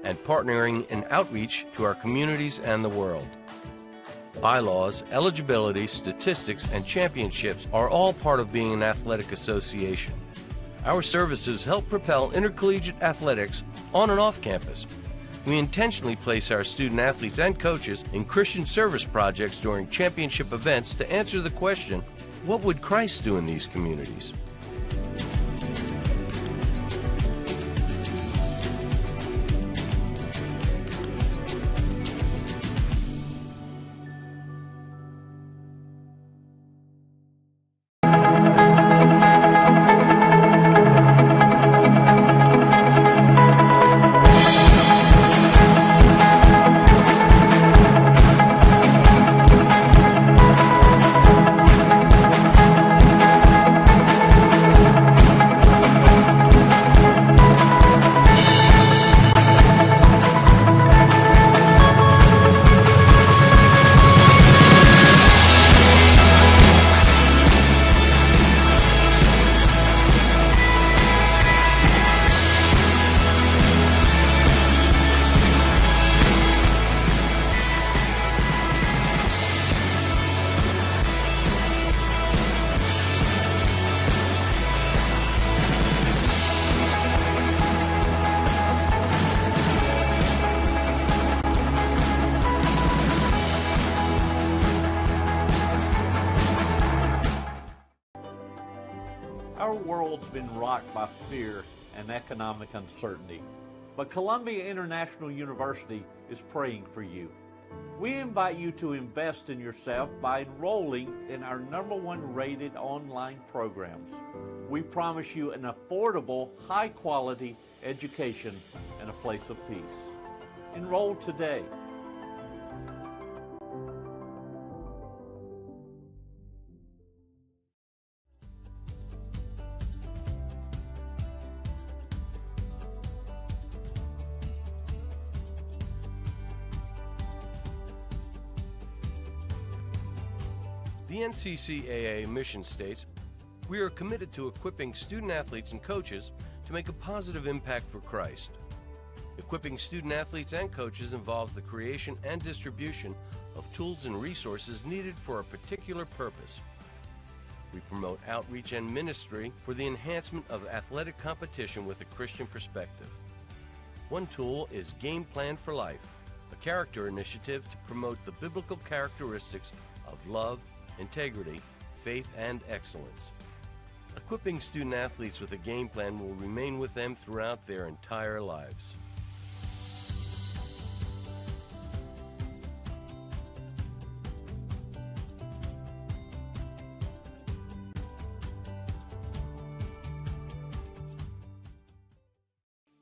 S4: and partnering in outreach to our communities and the world." Bylaws, eligibility, statistics, and championships are all part of being an athletic association. Our services help propel intercollegiate athletics on and off campus. We intentionally place our student athletes and coaches in Christian service projects during championship events to answer the question, what would Christ do in these communities?
S5: Our world's been rocked by fear and economic uncertainty, but Columbia International University is praying for you. We invite you to invest in yourself by enrolling in our #1 rated online programs. We promise you an affordable, high-quality education and a place of peace. Enroll today.
S4: The NCCAA mission states, "We are committed to equipping student athletes and coaches to make a positive impact for Christ." Equipping student athletes and coaches involves the creation and distribution of tools and resources needed for a particular purpose. We promote outreach and ministry for the enhancement of athletic competition with a Christian perspective. One tool is Game Plan for Life, a character initiative to promote the biblical characteristics of love, integrity, faith, and excellence. Equipping student athletes with a game plan will remain with them throughout their entire lives.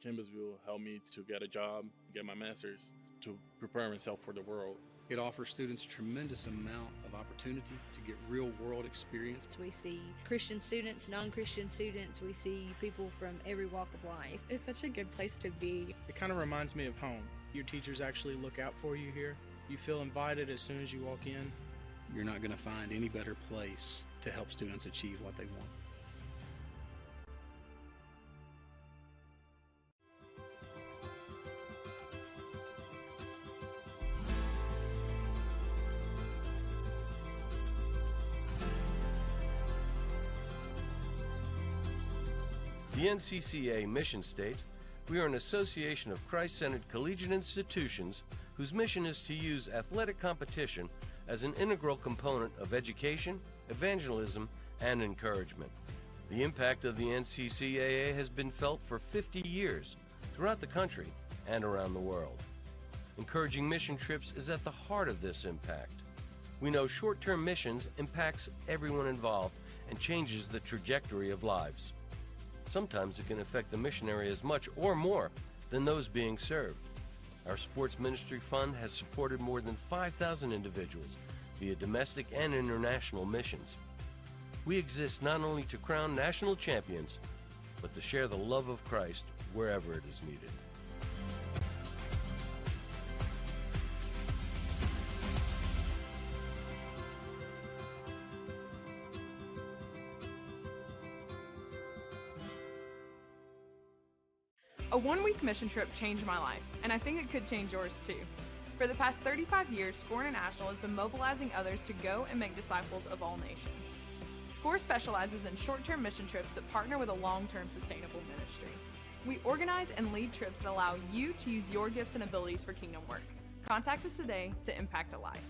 S6: Campbellsville helped me to get a job, get my master's, to prepare myself for the world.
S7: It offers students a tremendous amount of opportunity to get real-world experience.
S8: We see Christian students, non-Christian students. We see people from every walk of life.
S9: It's such a good place to be.
S10: It kind of reminds me of home. Your teachers actually look out for you here. You feel invited as soon as you walk in.
S7: You're not going to find any better place to help students achieve what they want.
S4: The NCCAA mission states, "We are an association of Christ-centered collegiate institutions whose mission is to use athletic competition as an integral component of education, evangelism, and encouragement. The impact of the NCCAA has been felt for 50 years throughout the country and around the world. Encouraging mission trips is at the heart of this impact. We know short-term missions impacts everyone involved and changes the trajectory of lives. Sometimes it can affect the missionary as much or more than those being served. Our Sports Ministry Fund has supported more than 5,000 individuals via domestic and international missions. We exist not only to crown national champions, but to share the love of Christ wherever it is needed.
S3: A one-week mission trip changed my life, and I think it could change yours too. For the past 35 years, SCORE International has been mobilizing others to go and make disciples of all nations. SCORE specializes in short-term mission trips that partner with a long-term sustainable ministry. We organize and lead trips that allow you to use your gifts and abilities for kingdom work. Contact us today to impact a life.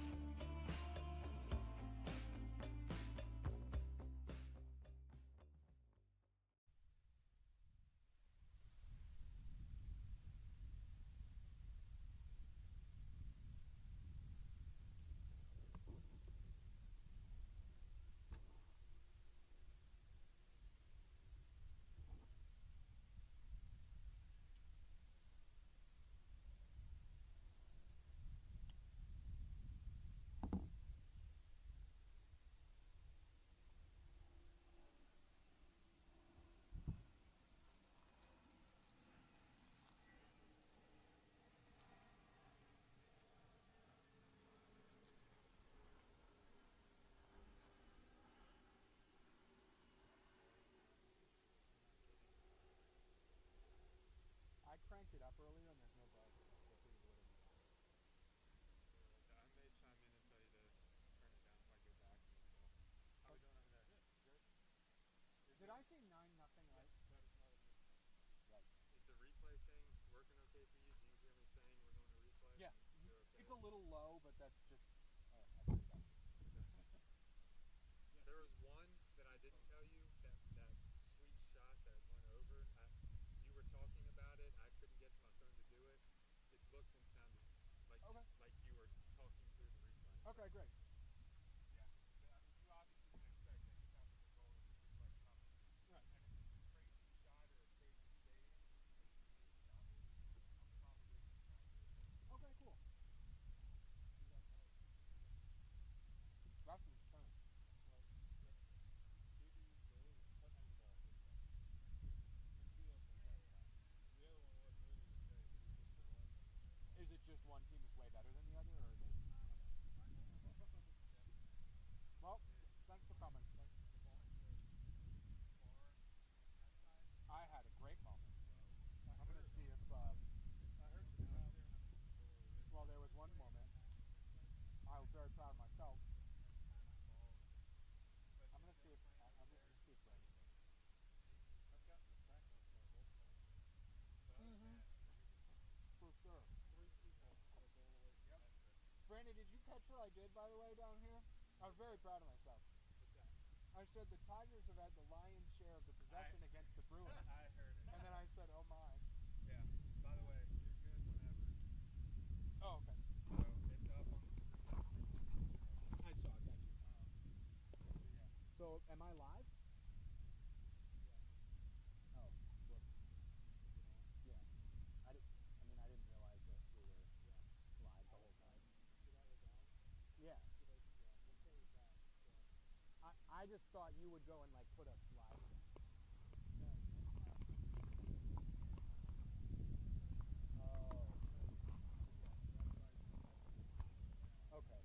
S1: I cranked it up earlier and there's no bugs. Did I say 9-0, right? Right.
S11: Is the replay thing working okay for you? Do you hear me saying we're going to replay?
S1: Yeah.
S11: You're okay.
S1: It's a little low, but that's just... I think that.
S11: There was one that I didn't tell you, that sweet shot that went over. You were talking about it. I couldn't get to my phone to do it. It looked and sounded like like you were talking through the replay.
S1: Okay, great. Is it just one team is way better than the other, or are they? Well, thanks for coming. I had a great moment. I'm going to see if, well, there was one moment. I was very proud of myself. I'm going to see if Brandon thinks. For sure. Brandon, did you catch what I did, by the way, down here? I was very proud of myself. I said the Tigers have had the lion's share of the possession against the Bruins.
S11: I heard it.
S1: And then I said, oh my.
S11: Yeah. By the way, you're good whenever.
S1: Oh, okay.
S11: So it's up on the screen.
S1: I saw it, thank you. So, am I live? Oh, whoops. Yeah. I didn't realize that we were live the whole time. Yeah. I just thought you would go and like put us live. Oh. Okay.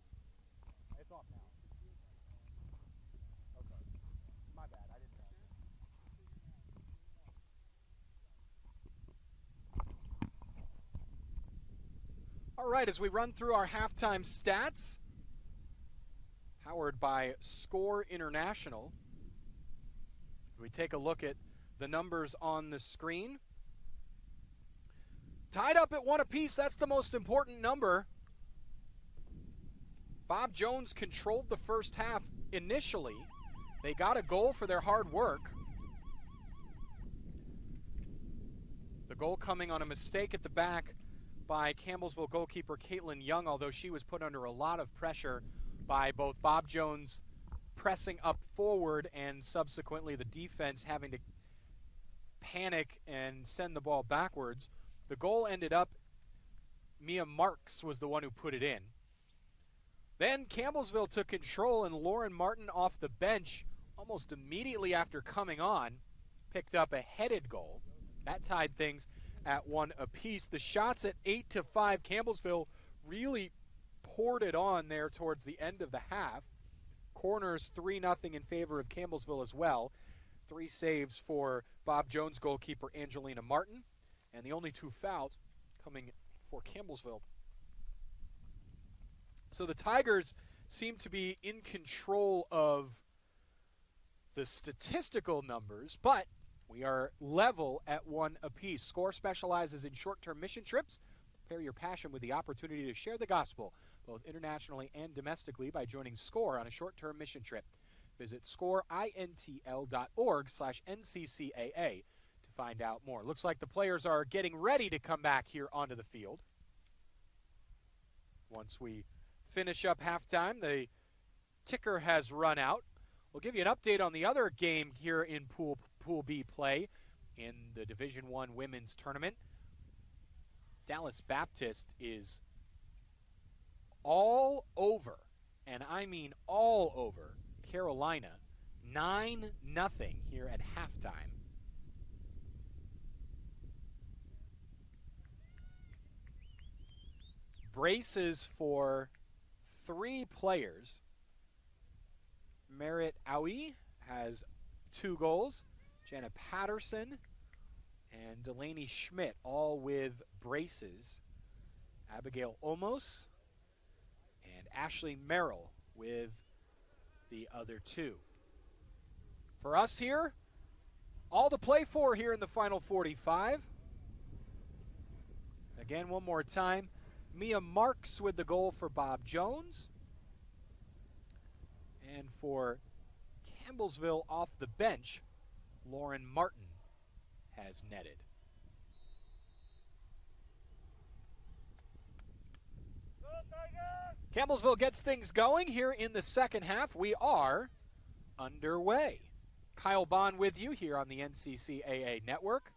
S1: It's off now. Okay. My bad. I didn't realize that. All right, as we run through our halftime stats, powered by SCORE International, we take a look at the numbers on the screen. Tied up at 1 apiece, that's the most important number. Bob Jones controlled the first half initially. They got a goal for their hard work. goal coming on a mistake at the back by Campbellsville goalkeeper Caitlin Young, although she was put under a lot of pressure by both Bob Jones pressing up forward and subsequently the defense having to panic and send the ball backwards. The goal ended up, Mia Marks was the one who put it in. Then Campbellsville took control, and Lauren Martin off the bench almost immediately after coming on picked up a headed goal. That tied things at 1 apiece. The shots at 8-5. Campbellsville really poured it on there towards the end of the half. Corners 3-0 in favor of Campbellsville as well. 3 saves for Bob Jones goalkeeper Angelina Martin, and the only 2 fouls coming for Campbellsville. So the Tigers seem to be in control of the statistical numbers, but we are level at 1 apiece. SCORE specializes in short-term mission trips. Pair your passion with the opportunity to share the gospel, both internationally and domestically, by joining SCORE on a short-term mission trip. Visit scoreintl.org/NCCAA to find out more. Looks like the players are getting ready to come back here onto the field. Once we finish up halftime, the ticker has run out. We'll give you an update on the other game here in Pool B play in the Division I women's tournament. Dallas Baptist is all over, and I mean all over, Carolina, 9-0 here at halftime. Braces for 3 players. Merritt Aoi has 2 goals. Jenna Patterson and Delaney Schmidt all with braces. Abigail Omos and Ashley Merrill with the other 2. For us here, all to play for here in the final 45. Again, one more time. Mia Marks with the goal for Bob Jones. And for Campbellsville off the bench, Lauren Martin has netted. Campbellsville gets things going here in the second half. We are underway. Kyle Bond with you here on the NCCAA network.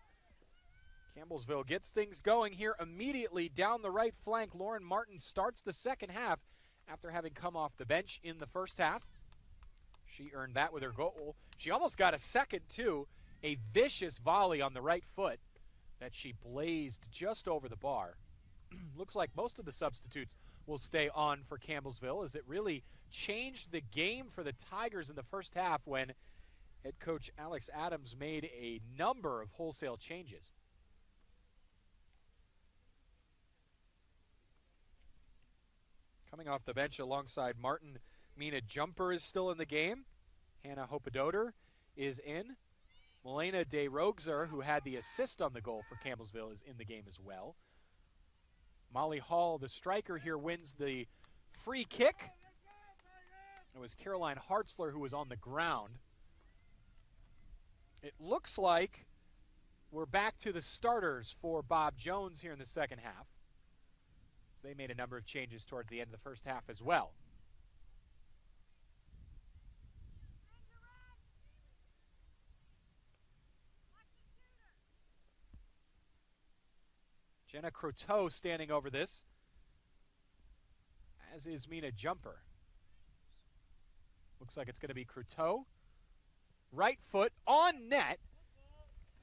S1: Campbellsville gets things going here immediately down the right flank. Lauren Martin starts the second half after having come off the bench in the first half. She earned that with her goal. She almost got a second, too. A vicious volley on the right foot that she blazed just over the bar. Looks like most of the substitutes will stay on for Campbellsville, as it really changed the game for the Tigers in the first half when head coach Alex Adams made a number of wholesale changes. Coming off the bench alongside Martin, Mina Jumper is still in the game. Hannah Hopadoder is in. Milena De Rogzer, who had the assist on the goal for Campbellsville, is in the game as well. Molly Hall, the striker here, wins the free kick. It was Caroline Hartzler who was on the ground. It looks like we're back to the starters for Bob Jones here in the second half. So they made a number of changes towards the end of the first half as well. Jenna Croteau standing over this, as is Mina Jumper. Looks like it's going to be Croteau. Right foot on net.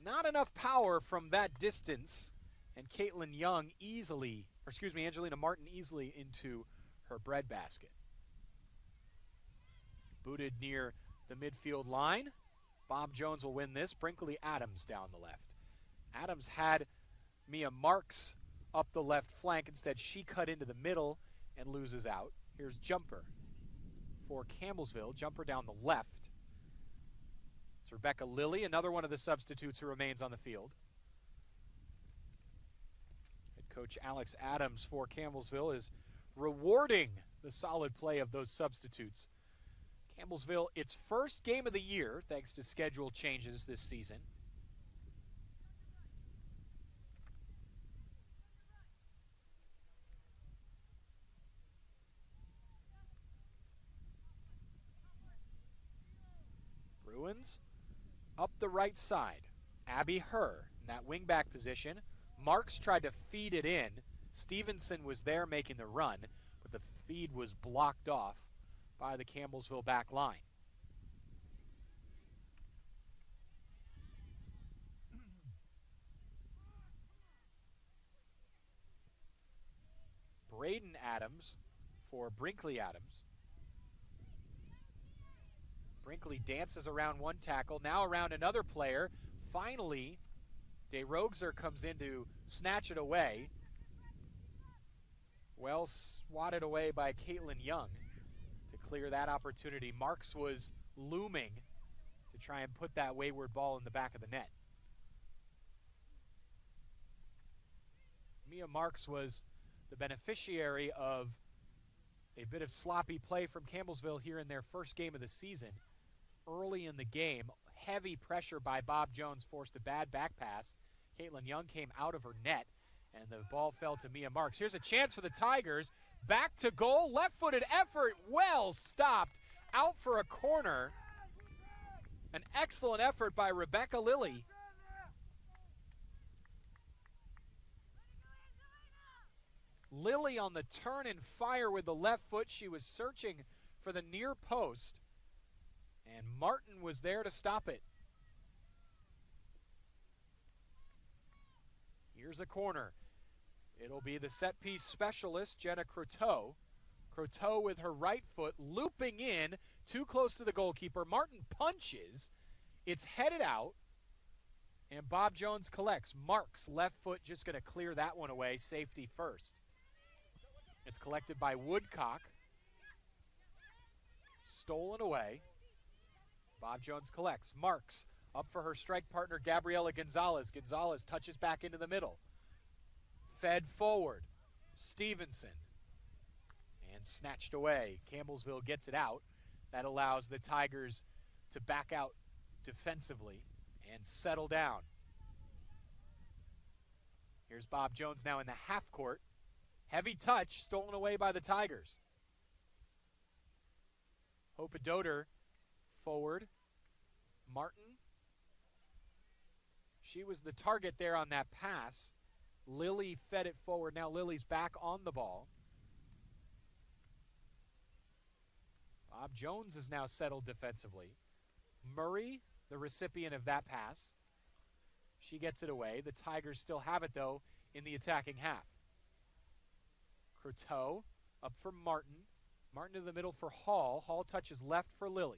S1: Not enough power from that distance. And Caitlin Young Angelina Martin easily into her breadbasket. Booted near the midfield line. Bob Jones will win this. Brinkley Adams down the left. Adams had Mia Marks up the left flank. Instead, she cut into the middle and loses out. Here's Jumper for Campbellsville. Jumper down the left. It's Rebecca Lilly, another one of the substitutes who remains on the field. Head coach Alex Adams for Campbellsville is rewarding the solid play of those substitutes. Campbellsville, its first game of the year, thanks to schedule changes this season. Bruins up the right side. Abby Herr in that wingback position. Marks tried to feed it in. Stevenson was there making the run, but the feed was blocked off by the Campbellsville back line. Braden Adams for Brinkley Adams. Brinkley dances around one tackle, now around another player. Finally, DeRoegser comes in to snatch it away. Well swatted away by Caitlin Young to clear that opportunity. Marks was looming to try and put that wayward ball in the back of the net. Mia Marks was the beneficiary of a bit of sloppy play from Campbellsville here in their first game of the season. Early in the game, heavy pressure by Bob Jones forced a bad back pass. Caitlin Young came out of her net, and the ball fell to Mia Marks. Here's a chance for the Tigers. Back to goal, left-footed effort, well stopped, out for a corner. An excellent effort by Rebecca Lilly. Lilly on the turn and fire with the left foot. She was searching for the near post, and Martin was there to stop it. Here's a corner. It'll be the set-piece specialist, Jenna Croteau. Croteau with her right foot looping in, too close to the goalkeeper. Martin punches. It's headed out, and Bob Jones collects. Marks left foot just going to clear that one away, safety first. It's collected by Woodcock. Stolen away. Bob Jones collects. Marks up for her strike partner, Gabriela Gonzalez. Gonzalez touches back into the middle. Fed forward. Stevenson. And snatched away. Campbellsville gets it out. That allows the Tigers to back out defensively and settle down. Here's Bob Jones now in the half court. Heavy touch, stolen away by the Tigers. Hope Doder forward. Martin. She was the target there on that pass. Lilly fed it forward. Now Lily's back on the ball. Bob Jones is now settled defensively. Murray, the recipient of that pass. She gets it away. The Tigers still have it, though, in the attacking half. Croteau up for Martin. Martin to the middle for Hall. Hall touches left for Lilly.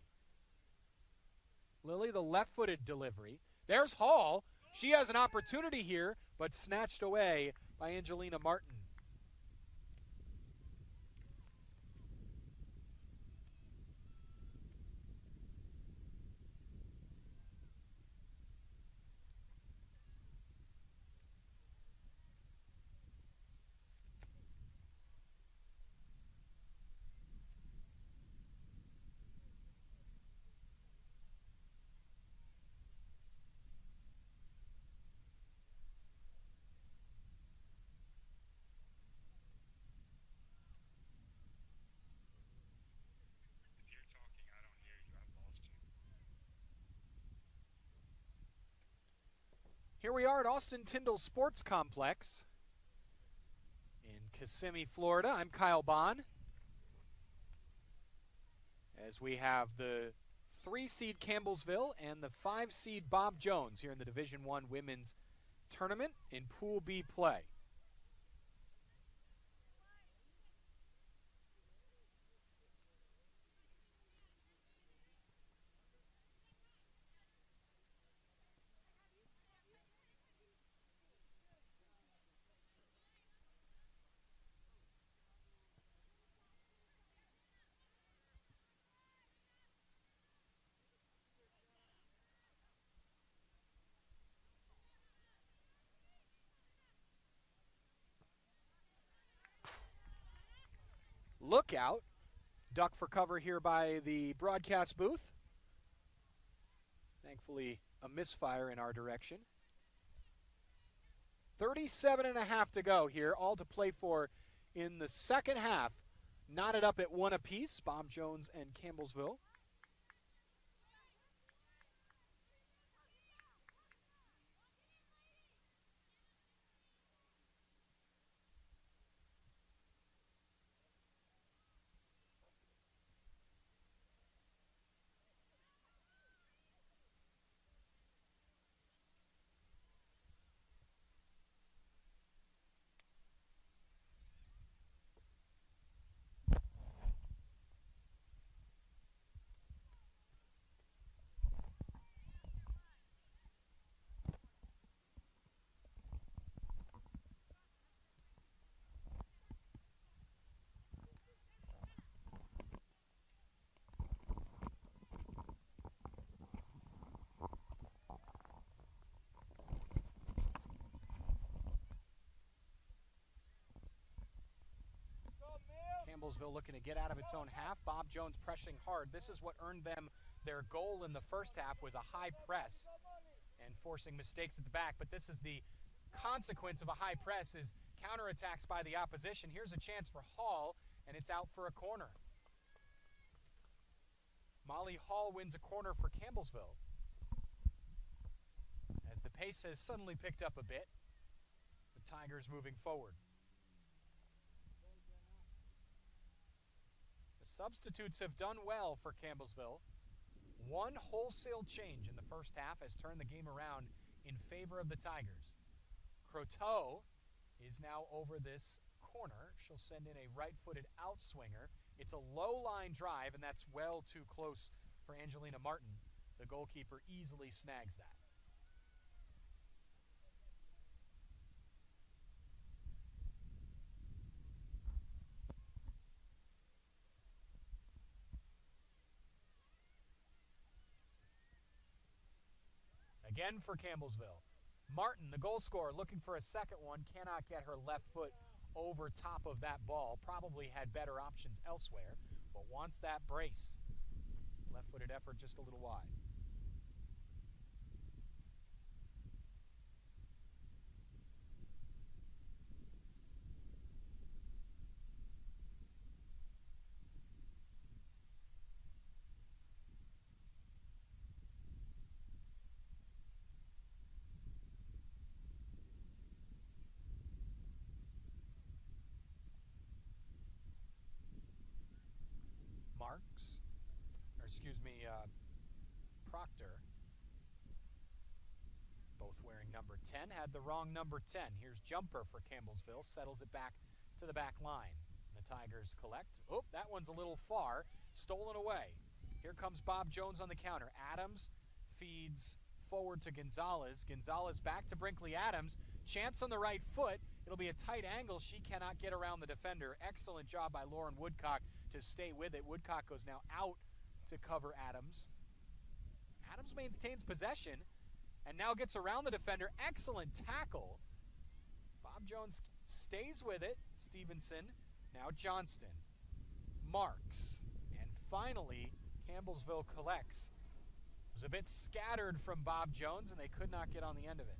S1: Lilly, the left-footed delivery. There's Hall. She has an opportunity here, but snatched away by Angelina Martin. Here we are at Austin-Tindall Sports Complex in Kissimmee, Florida. I'm Kyle Bond. As we have the 3-seed Campbellsville and the 5-seed Bob Jones here in the Division I Women's Tournament in Pool B play. Look out. Duck for cover here by the broadcast booth. Thankfully, a misfire in our direction. 37.5 to go here, all to play for in the second half. Knotted up at 1 apiece, Bob Jones and Campbellsville. Campbellsville looking to get out of its own half. Bob Jones pressing hard. This is what earned them their goal in the first half, was a high press and forcing mistakes at the back. But this is the consequence of a high press, is counterattacks by the opposition. Here's a chance for Hall, and it's out for a corner. Molly Hall wins a corner for Campbellsville, as the pace has suddenly picked up a bit. The Tigers moving forward. The substitutes have done well for Campbellsville. One wholesale change in the first half has turned the game around in favor of the Tigers. Croteau is now over this corner. She'll send in a right-footed outswinger. It's a low-line drive, and that's well too close for Angelina Martin. The goalkeeper easily snags that. Again for Campbellsville. Martin, the goal scorer, looking for a second one, cannot get her left foot over top of that ball. Probably had better options elsewhere, but wants that brace. Left-footed effort just a little wide. Proctor, both wearing number 10, had the wrong number 10. Here's Jumper for Campbellsville, settles it back to the back line. And the Tigers collect. Oh, that one's a little far, stolen away. Here comes Bob Jones on the counter. Adams feeds forward to Gonzalez. Gonzalez back to Brinkley Adams. Chance on the right foot. It'll be a tight angle. She cannot get around the defender. Excellent job by Lauren Woodcock to stay with it. Woodcock goes now out to cover Adams. Adams maintains possession and now gets around the defender. Excellent tackle. Bob Jones stays with it. Stevenson, now Johnston. Marks. And finally, Campbellsville collects. It was a bit scattered from Bob Jones, and they could not get on the end of it.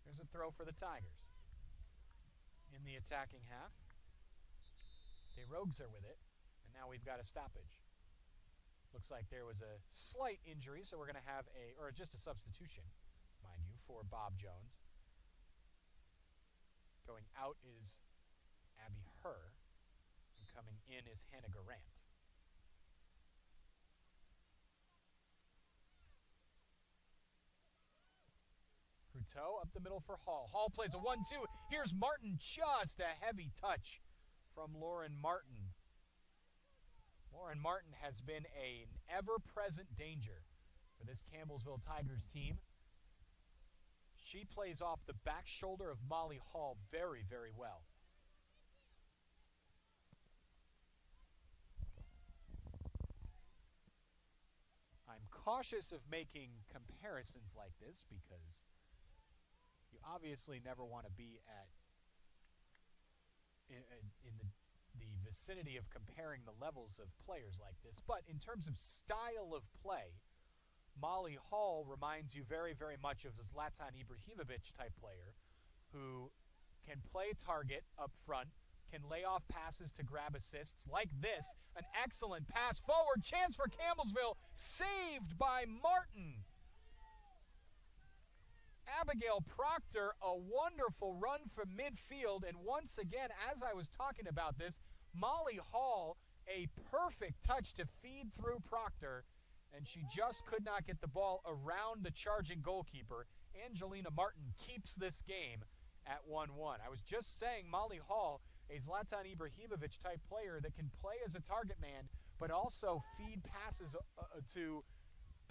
S1: Here's a throw for the Tigers. In the attacking half. De Rogues are with it, and now we've got a stoppage. Looks like there was a slight injury, so we're going to have just a substitution, mind you, for Bob Jones. Going out is Abby Herr, and coming in is Hannah Garant. Croteau up the middle for Hall. Hall plays a 1-2. Here's Martin, just a heavy touch from Lauren Martin. Lauren Martin has been an ever-present danger for this Campbellsville Tigers team. She plays off the back shoulder of Molly Hall very, very well. I'm cautious of making comparisons like this because you obviously never want to be in the vicinity of comparing the levels of players like this. But in terms of style of play, Molly Hall reminds you very, very much of a Zlatan Ibrahimovic type player who can play target up front, can lay off passes to grab assists like this. An excellent pass forward, chance for Campbellsville, saved by Martin. Abigail Proctor, a wonderful run from midfield, and once again, as I was talking about this, Molly Hall, a perfect touch to feed through Proctor, and she just could not get the ball around the charging goalkeeper. Angelina Martin keeps this game at 1-1. I was just saying Molly Hall, a Zlatan Ibrahimovic type player that can play as a target man, but also feed passes to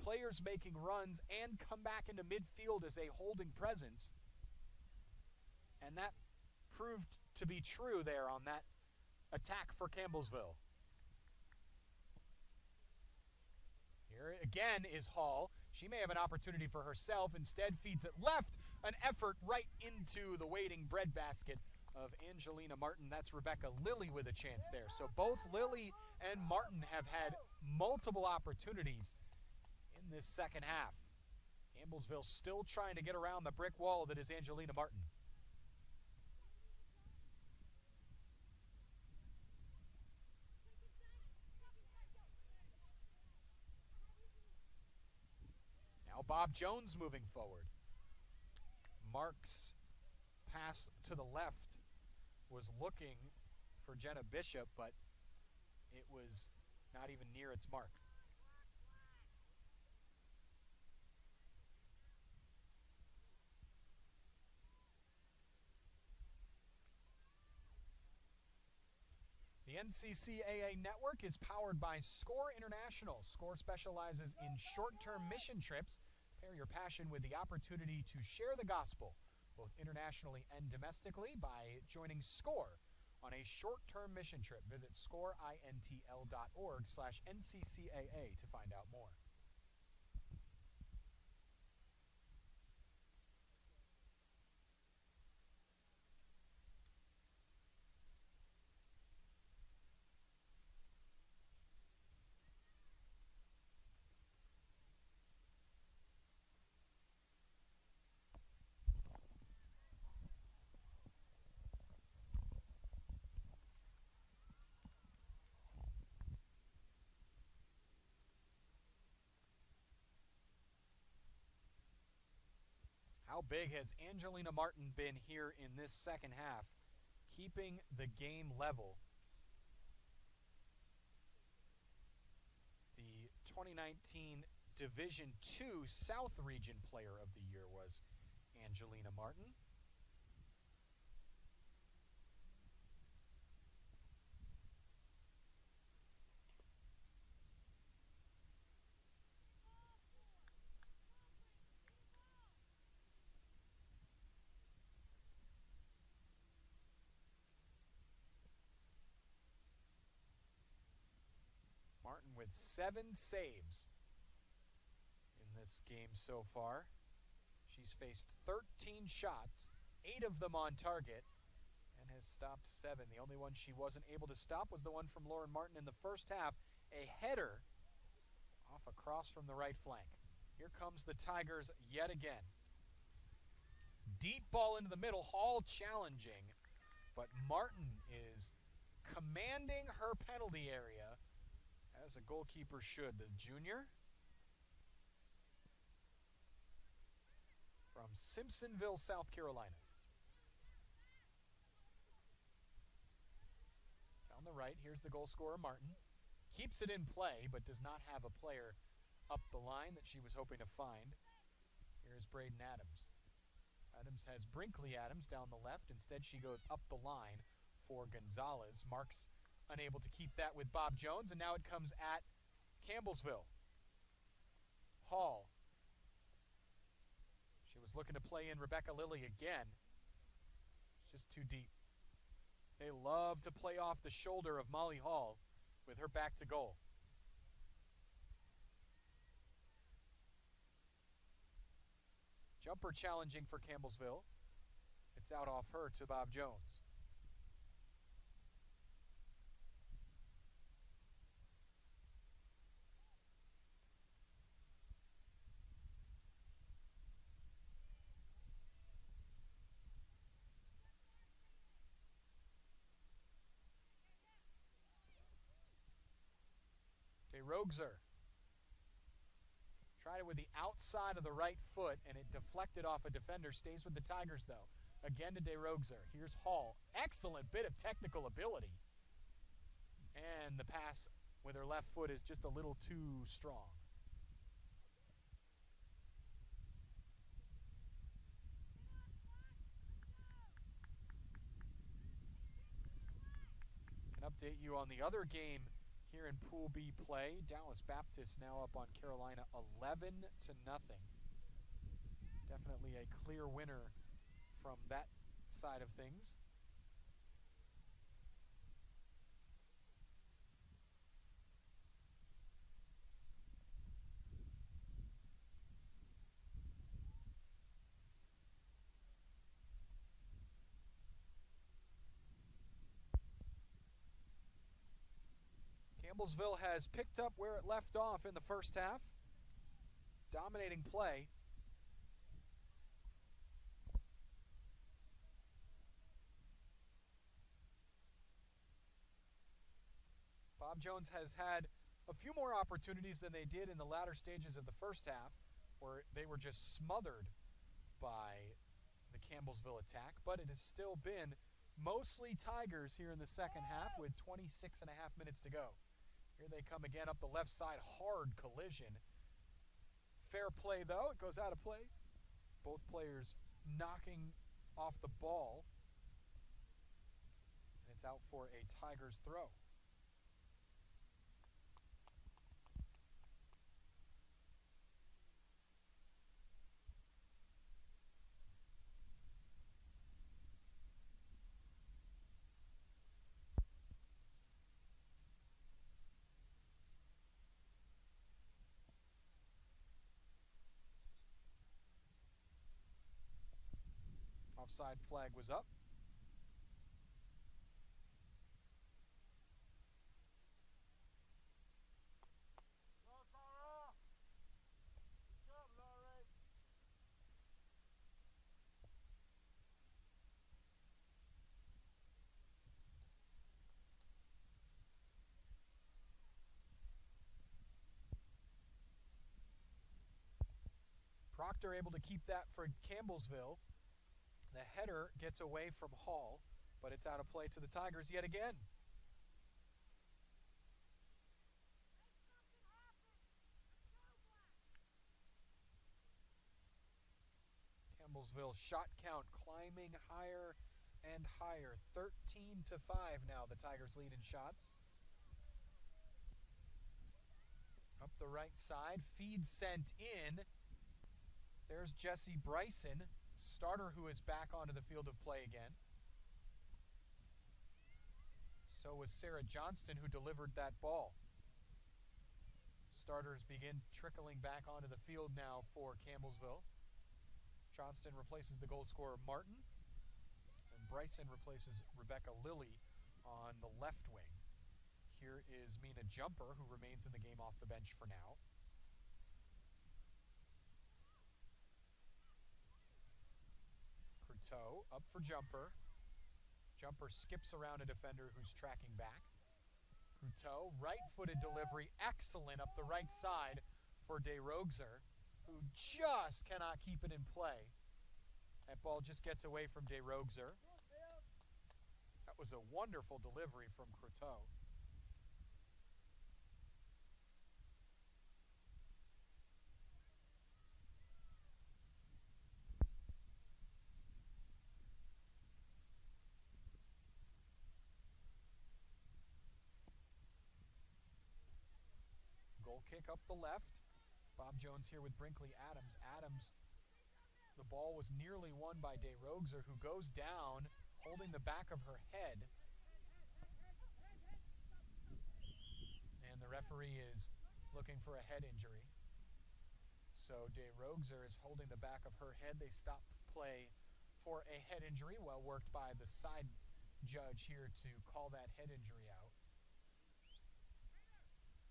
S1: players making runs and come back into midfield as a holding presence. And that proved to be true there on that attack for Campbellsville. Here again is Hall. She may have an opportunity for herself. Instead, feeds it left. An effort right into the waiting breadbasket of Angelina Martin. That's Rebecca Lilly with a chance there. So both Lilly and Martin have had multiple opportunities in this second half. Campbellsville still trying to get around the brick wall that is Angelina Martin. Now Bob Jones moving forward. Mark's pass to the left was looking for Jenna Bishop, but it was not even near its mark. The NCCAA network is powered by SCORE International. SCORE specializes in short-term mission trips. Pair your passion with the opportunity to share the gospel, both internationally and domestically, by joining SCORE on a short-term mission trip. Visit scoreintl.org/NCCAA to find out more. How big has Angelina Martin been here in this second half, keeping the game level? The 2019 Division II South Region Player of the Year was Angelina Martin. Martin with 7 saves in this game so far. She's faced 13 shots, 8 of them on target, and has stopped 7. The only one she wasn't able to stop was the one from Lauren Martin in the first half, a header off across from the right flank. Here comes the Tigers yet again. Deep ball into the middle, Hall challenging, but Martin is commanding her penalty area, as a goalkeeper should. The junior from Simpsonville, South Carolina. Down the right, here's the goal scorer, Martin. Keeps it in play, but does not have a player up the line that she was hoping to find. Here's Braden Adams. Adams has Brinkley Adams down the left. Instead, she goes up the line for Gonzalez. Marks unable to keep that with Bob Jones, and now it comes at Campbellsville. Hall. She was looking to play in Rebecca Lilly again. It's just too deep. They love to play off the shoulder of Molly Hall with her back to goal. Jumper challenging for Campbellsville. It's out off her to Bob Jones. Rogzer tried it with the outside of the right foot, and it deflected off a defender. Stays with the Tigers, though. Again to DeRogzer. Here's Hall. Excellent bit of technical ability. And the pass with her left foot is just a little too strong. Can update you on the other game here in Pool B play. Dallas Baptist now up on Carolina 11-0. Definitely a clear winner from that side of things. Campbellsville has picked up where it left off in the first half. Dominating play. Bob Jones has had a few more opportunities than they did in the latter stages of the first half, where they were just smothered by the Campbellsville attack, but it has still been mostly Tigers here in the second half with 26 and a half minutes to go. Here they come again up the left side, hard collision. Fair play, though. It goes out of play. Both players knocking off the ball. And it's out for a Tigers throw. Offside flag was up. Proctor able to keep that for Campbellsville. The header gets away from Hall, but it's out of play to the Tigers yet again. Campbellsville shot count climbing higher and higher. 13-5 now, the Tigers lead in shots. Up the right side, feed sent in. There's Jesse Bryson, starter who is back onto the field of play again. So was Sarah Johnston, who delivered that ball. Starters begin trickling back onto the field now for Campbellsville. Johnston replaces the goal scorer Martin, and Bryson replaces Rebecca Lilly on the left wing. Here is Mina Jumper, who remains in the game off the bench for now. Croteau up for Jumper. Jumper skips around a defender who's tracking back. Croteau, right-footed delivery, excellent up the right side for DeRoegzer, who just cannot keep it in play. That ball just gets away from DeRoegzer. That was a wonderful delivery from Croteau. Goal kick up the left. Bob Jones here with Brinkley Adams. Adams, the ball was nearly won by DeRoegzer, who goes down holding the back of her head. And the referee is looking for a head injury. So DeRoegzer is holding the back of her head. They stop play for a head injury. Well worked by the side judge here to call that head injury out.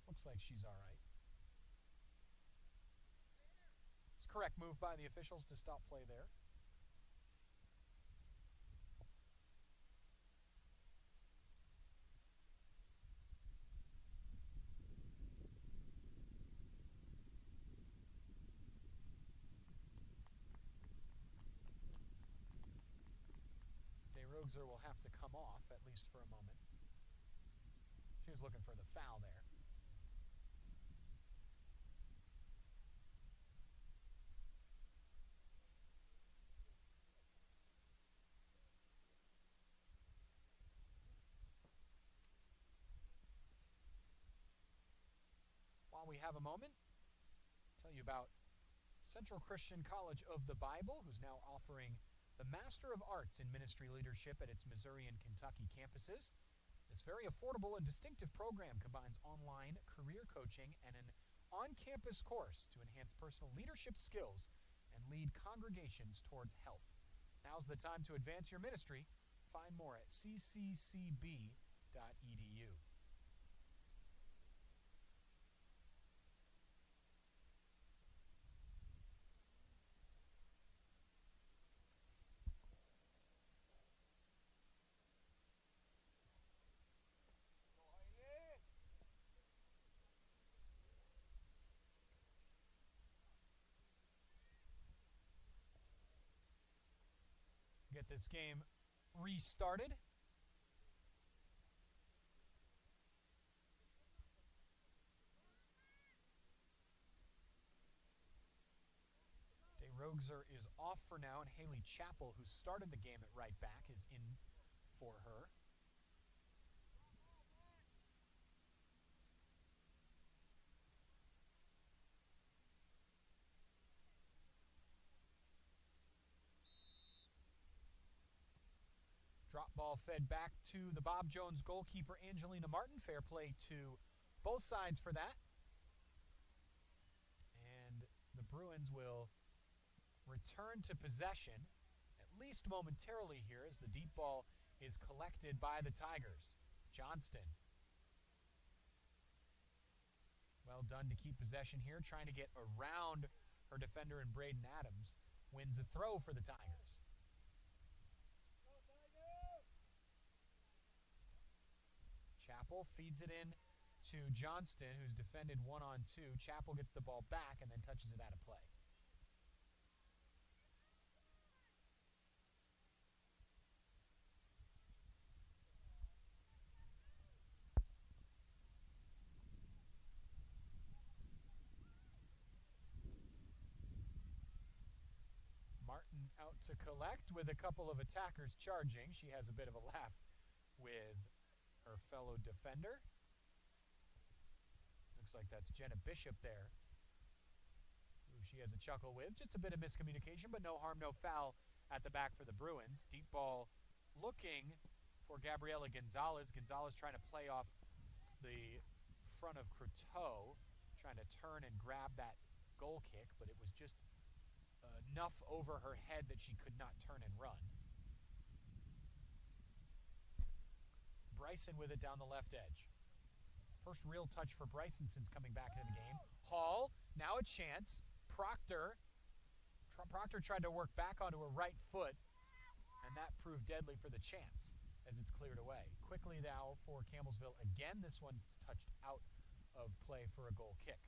S1: Looks like she's all right. It's a correct move by the officials to stop play there. DeRoegzer will have to come off, at least for a moment. She was looking for the foul there. While we have a moment, I'll tell you about Central Christian College of the Bible, who's now offering the Master of Arts in Ministry Leadership at its Missouri and Kentucky campuses. This very affordable and distinctive program combines online career coaching and an on-campus course to enhance personal leadership skills and lead congregations towards health. Now's the time to advance your ministry. Find more at cccb.edu. this game restarted. Rogser is off for now, and Haley Chappell, who started the game at right back, is in for her. Drop ball fed back to the Bob Jones goalkeeper, Angelina Martin. Fair play to both sides for that. And the Bruins will return to possession, at least momentarily here, as the deep ball is collected by the Tigers. Johnston. Well done to keep possession here, trying to get around her defender, and Braden Adams wins a throw for the Tigers. Chappell feeds it in to Johnston, who's defended 1-on-2. Chappell gets the ball back and then touches it out of play. Martin out to collect with a couple of attackers charging. She has a bit of a laugh with her fellow defender. Looks like that's Jenna Bishop there, who she has a chuckle with. Just a bit of miscommunication, but no harm, no foul at the back for the Bruins. Deep ball looking for Gabriela Gonzalez. Gonzalez trying to play off the front of Croteau, trying to turn and grab that goal kick, but it was just enough over her head that she could not turn and run. Bryson with it down the left edge. First real touch for Bryson since coming back into the game. Hall, now a chance. Proctor tried to work back onto her right foot, and that proved deadly for the chance as it's cleared away. Quickly now for Campbellsville. Again, this one's touched out of play for a goal kick.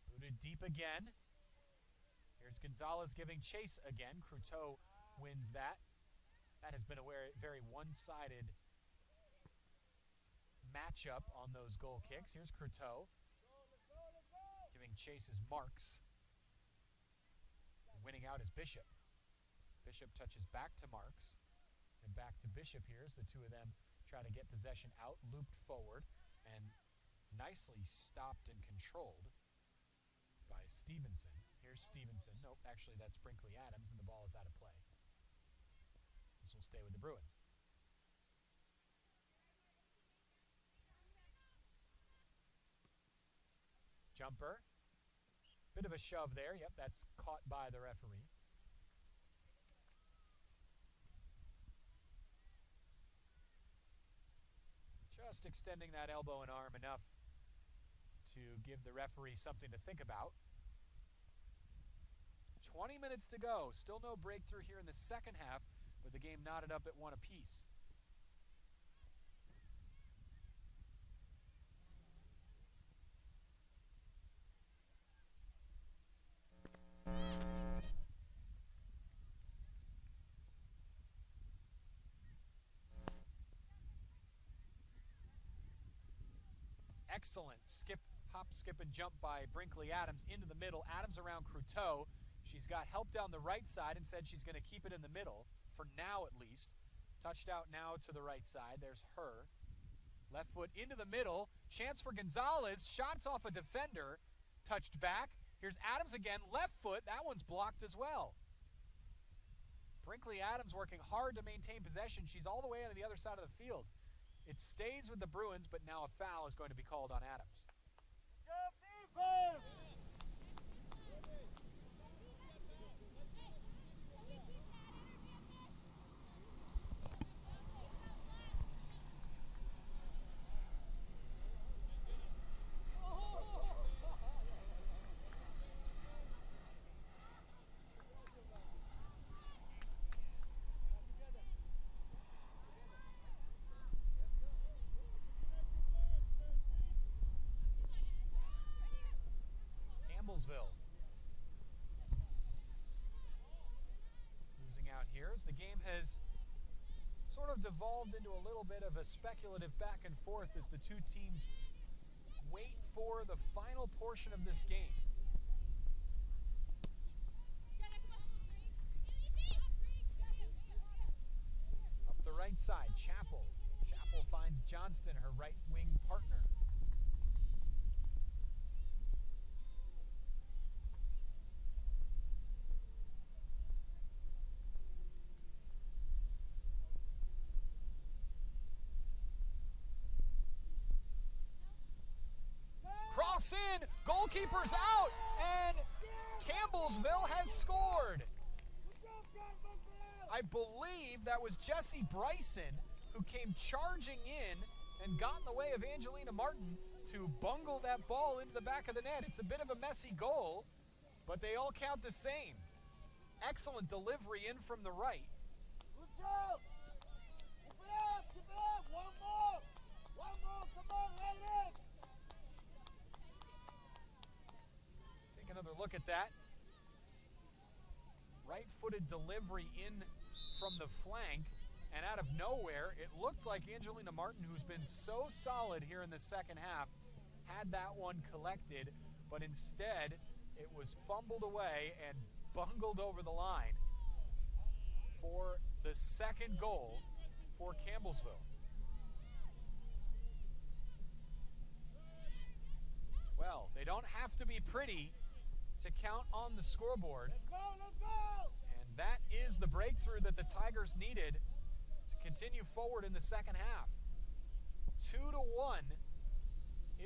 S1: Booted deep again. Here's Gonzalez giving chase again. Croteau wins that. That has been a very one-sided matchup on those goal kicks. Here's Croteau giving chase is Marks. Winning out is Bishop. Bishop touches back to Marks and back to Bishop here as the two of them try to get possession out, looped forward, and nicely stopped and controlled by Stevenson. Here's Stevenson. Nope, actually that's Brinkley Adams, and the ball is out of play. This will stay with the Bruins. Jumper. Bit of a shove there. Yep, that's caught by the referee. Just extending that elbow and arm enough to give the referee something to think about. 20 minutes to go. Still no breakthrough here in the second half, with the game knotted up at 1 apiece. Excellent hop, skip, and jump by Brinkley Adams into the middle. Adams around Croteau. She's got help down the right side and said she's going to keep it in the middle, for now at least. Touched out now to the right side. There's her. Left foot into the middle. Chance for Gonzalez. Shots off a defender. Touched back. Here's Adams again. Left foot. That one's blocked as well. Brinkley Adams working hard to maintain possession. She's all the way on the other side of the field. It stays with the Bruins, but now a foul is going to be called on Adams. Campbellsville. Losing out here as the game has sort of devolved into a little bit of a speculative back and forth as the two teams wait for the final portion of this game. Up the right side, Chappell. Chappell finds Johnston, her right wing partner. Cross in, goalkeeper's out, and Campbellsville has scored. I believe that was Jesse Bryson who came charging in and got in the way of Angelina Martin to bungle that ball into the back of the net. It's a bit of a messy goal, but they all count the same. Excellent delivery in from the right.
S2: Good job! Keep it up! Keep it up! One more! One more! Come on, let it in!
S1: Take another look at that. Right-footed delivery in from the flank, and out of nowhere, it looked like Angelina Martin, who's been so solid here in the second half, had that one collected, but instead it was fumbled away and bungled over the line for the second goal for Campbellsville. Well, they don't have to be pretty to count on the scoreboard.
S2: Let's go! Let's go!
S1: And that is the breakthrough that the Tigers needed to continue forward in the second half. 2-1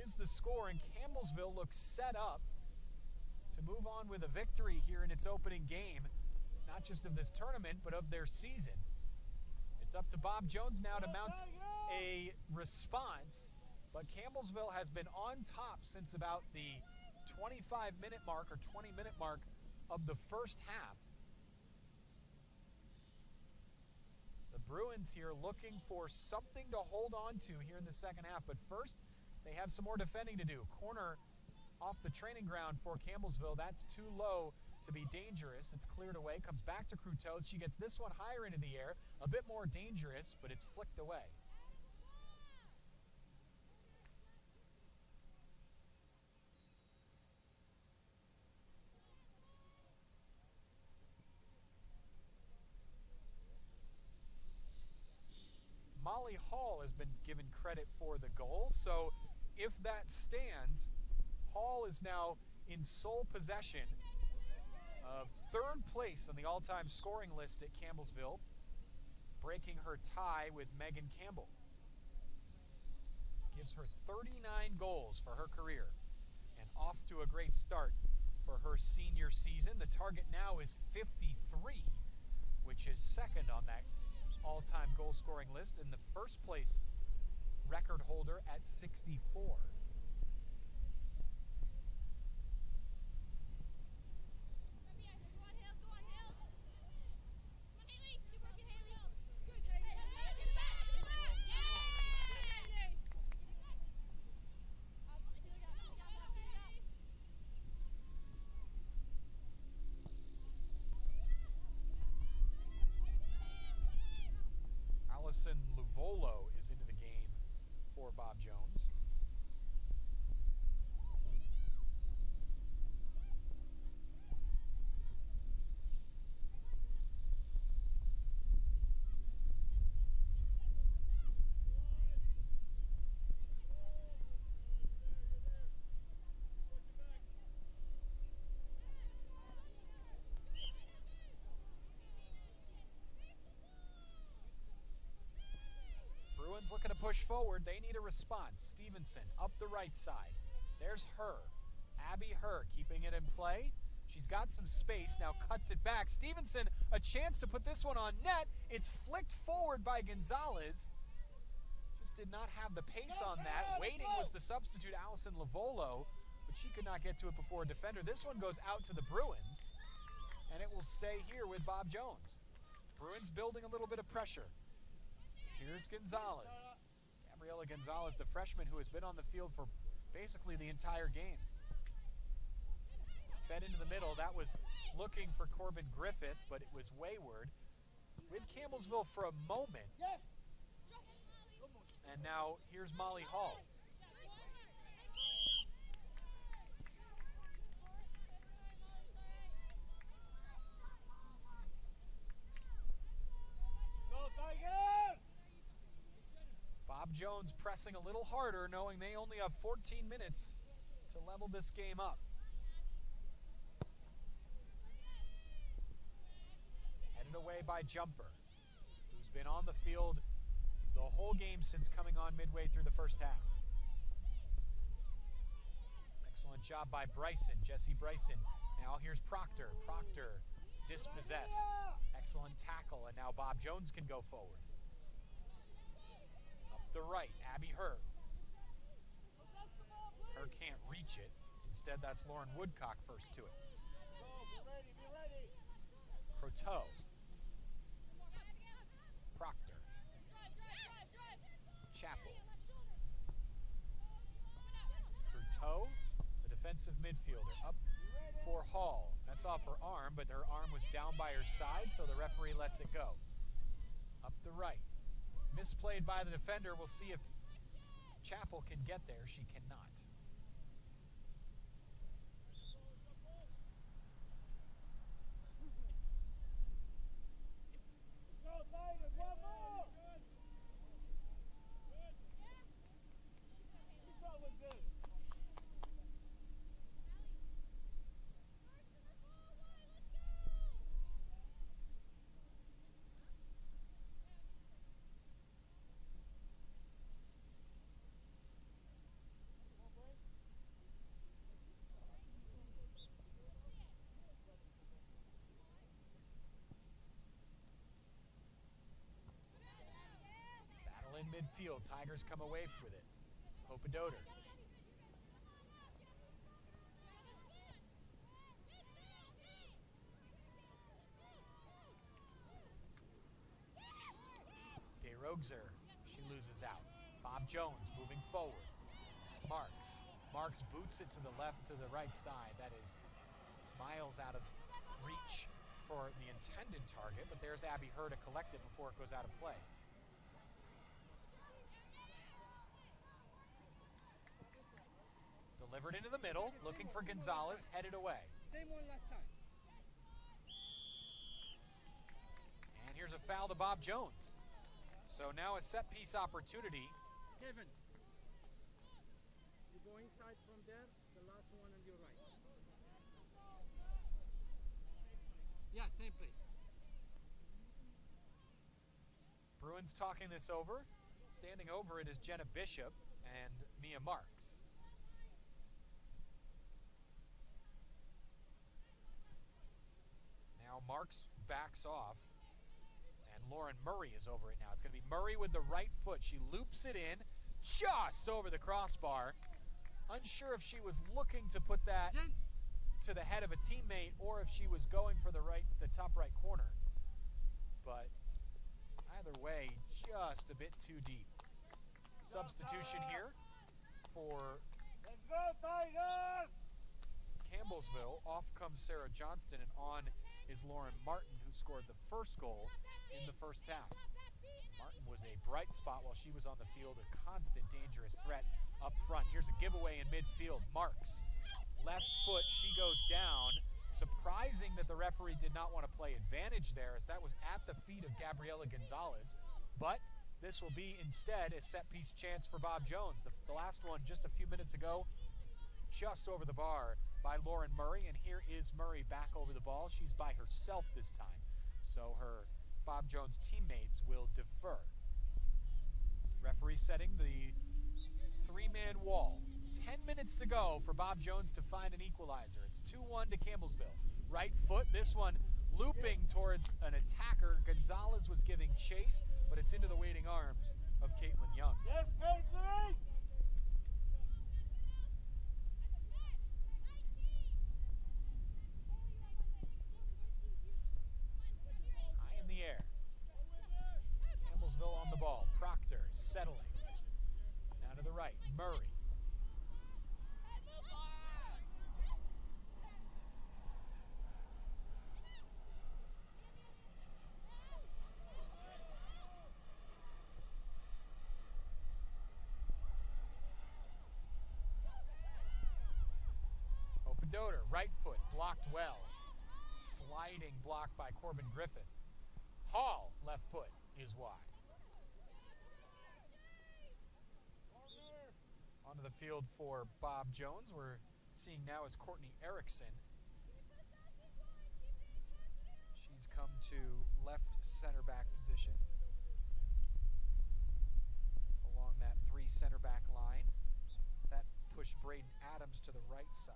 S1: is the score, and Campbellsville looks set up to move on with a victory here in its opening game, not just of this tournament, but of their season. It's up to Bob Jones now to mount a response, but Campbellsville has been on top since about the 25-minute mark or 20-minute mark of the first half. The Bruins here looking for something to hold on to here in the second half, but first they have some more defending to do. Corner off the training ground for Campbellsville. That's too low to be dangerous. It's cleared away, comes back to Cruteau. She gets this one higher into the air, a bit more dangerous, but it's flicked away. Molly Hall has been given credit for the goal, so if that stands, Hall is now in sole possession of third place on the all-time scoring list at Campbellsville, breaking her tie with Megan Campbell. Gives her 39 goals for her career, and off to a great start for her senior season. The target now is 53, which is second on that all-time goal-scoring list, and the first place record holder at 64. Luvolo is into the game for Bob Jones. Looking to push forward. They need a response. Stevenson up the right side. There's her. Abby Her keeping it in play. She's got some space. Now cuts it back. Stevenson, a chance to put this one on net. It's flicked forward by Gonzalez. Just did not have the pace on that. Waiting was the substitute, Allison Lavolo, but she could not get to it before a defender. This one goes out to the Bruins, and it will stay here with Bob Jones. Bruins building a little bit of pressure. Here's Gonzalez. Gabriela Gonzalez, the freshman who has been on the field for basically the entire game. Fed into the middle. That was looking for Corbin Griffith, but it was wayward. With Campbellsville for a moment. And now here's Molly Hall. Bob Jones pressing a little harder, knowing they only have 14 minutes to level this game up. Headed away by Jumper, who's been on the field the whole game since coming on midway through the first half. Excellent job by Bryson, Jesse Bryson. Now here's Proctor. Proctor dispossessed. Excellent tackle, and now Bob Jones can go forward. Up the right, Abby Herr. Herr can't reach it. Instead, that's Lauren Woodcock first to it. Croteau. Proctor. Chappell. Croteau, the defensive midfielder, up for Hall. That's off her arm, but her arm was down by her side, so the referee lets it go. Up the right. Misplayed by the defender. We'll see if Chappell can get there. She cannot. Midfield, Tigers come away with it. Hopadoder. Rogzer, she loses out. Bob Jones moving forward. Marks boots it to the left, to the right side. That is miles out of reach for the intended target, but there's Abby Herr to collect it before it goes out of play. Delivered into the middle, looking for Gonzalez, headed away.
S2: Same one last time.
S1: And here's a foul to Bob Jones. So now a set-piece opportunity.
S2: Kevin, you go inside from there, the last one on your right. Yeah, same place.
S1: Bruins talking this over. Standing over it is Jenna Bishop and Mia Marks. Now Marks backs off, and Lauren Murray is over it now. It's going to be Murray with the right foot. She loops it in just over the crossbar. Unsure if she was looking to put that to the head of a teammate or if she was going for the top right corner. But either way, just a bit too deep. Substitution here for
S2: Let's go, Tigers!
S1: Campbellsville. Off comes Sarah Johnston, and on is Lauren Martin, who scored the first goal in the first half. Martin was a bright spot while she was on the field, a constant dangerous threat up front. Here's a giveaway in midfield. Marks, left foot, she goes down. Surprising that the referee did not want to play advantage there, as that was at the feet of Gabriela Gonzalez. But this will be instead a set-piece chance for Bob Jones. The last one just a few minutes ago, just over the bar by Lauren Murray, and here is Murray back over the ball. She's by herself this time, so her Bob Jones teammates will defer. Referee setting the three-man wall. 10 minutes to go for Bob Jones to find an equalizer. It's 2-1 to Campbellsville. Right foot, this one looping towards an attacker. Gonzalez was giving chase, but it's into the waiting arms of Caitlin Young.
S2: Yes, Paisley!
S1: High in the air. Campbellsville on the ball. Proctor settling. Now to the right. Murray. Hope-A-Doter, right foot, blocked well. Sliding block by Corbin Griffith. Hall, left foot, is wide. Onto the field for Bob Jones. We're seeing now is Courtney Erickson. She's come to left center back position along that 3 center back line. That pushed Braden Adams to the right side.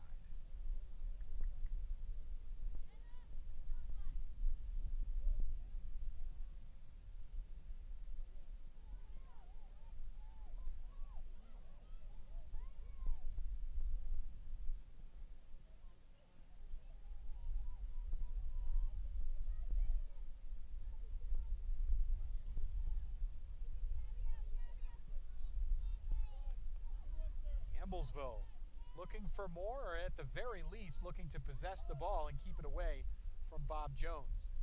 S1: Campbellsville looking for more, or at the very least looking to possess the ball and keep it away from Bob Jones.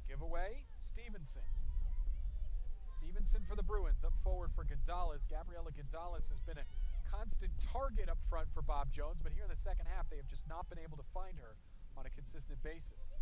S1: Giveaway, Stevenson. Stevenson for the Bruins, up forward for Gonzalez. Gabriela Gonzalez has been a constant target up front for Bob Jones, but here in the second half they have just not been able to find her on a consistent basis.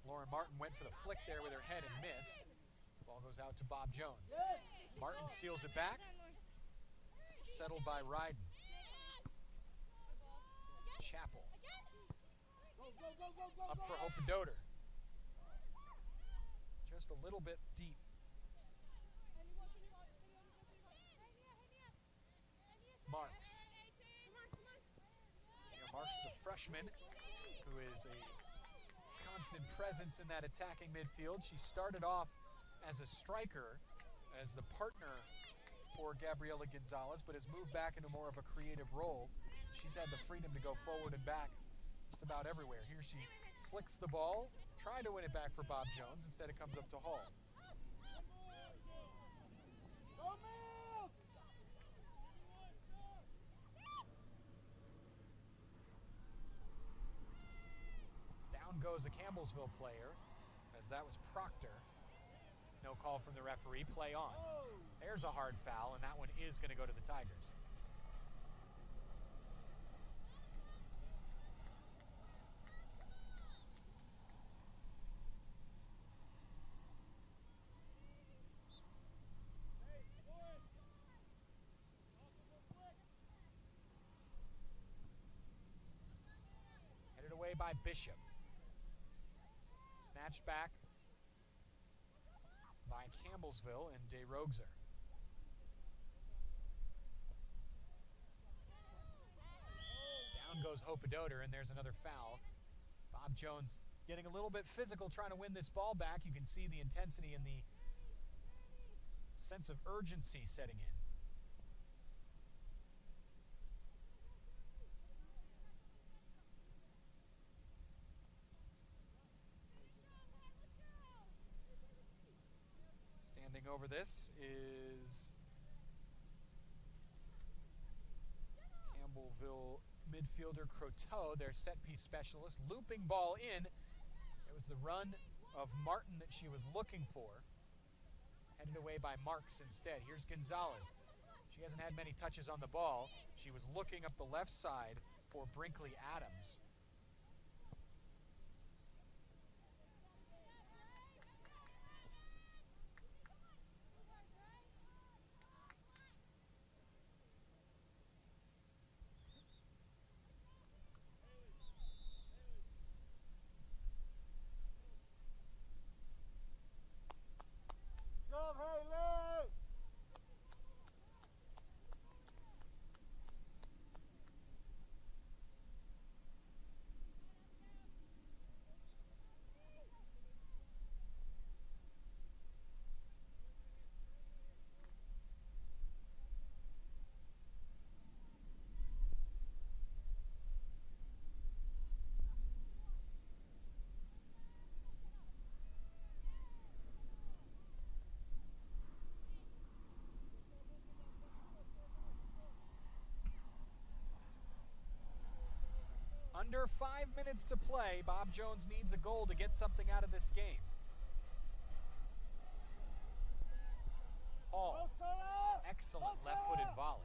S1: Lauren Martin went for the flick there with her head and missed. Ball goes out to Bob Jones. Martin steals it back. Settled by Ryden. Chappell. Up for Hope-A-Doter. Just a little bit deep. Marks. Marks, the freshman, who is a constant presence in that attacking midfield. She started off as a striker, as the partner for Gabriela Gonzalez, but has moved back into more of a creative role. She's had the freedom to go forward and back just about everywhere. Here she flicks the ball, trying to win it back for Bob Jones. Instead it comes up to Hall. Goes a Campbellsville player, as that was Proctor. No call from the referee. Play on. There's a hard foul, and that one is going to go to the Tigers. Headed away by Bishop. Snatched back by Campbellsville and DeRogzer. Down goes Hope-A-Doter, and there's another foul. Bob Jones getting a little bit physical, trying to win this ball back. You can see the intensity and the sense of urgency setting in. Over this is Campbellsville midfielder Croteau, their set-piece specialist. Looping ball in. It was the run of Martin that she was looking for. Headed away by Marks instead. Here's Gonzalez. She hasn't had many touches on the ball. She was looking up the left side for Brinkley Adams. Under 5 minutes to play. Bob Jones needs a goal to get something out of this game. Hall, excellent left-footed volley.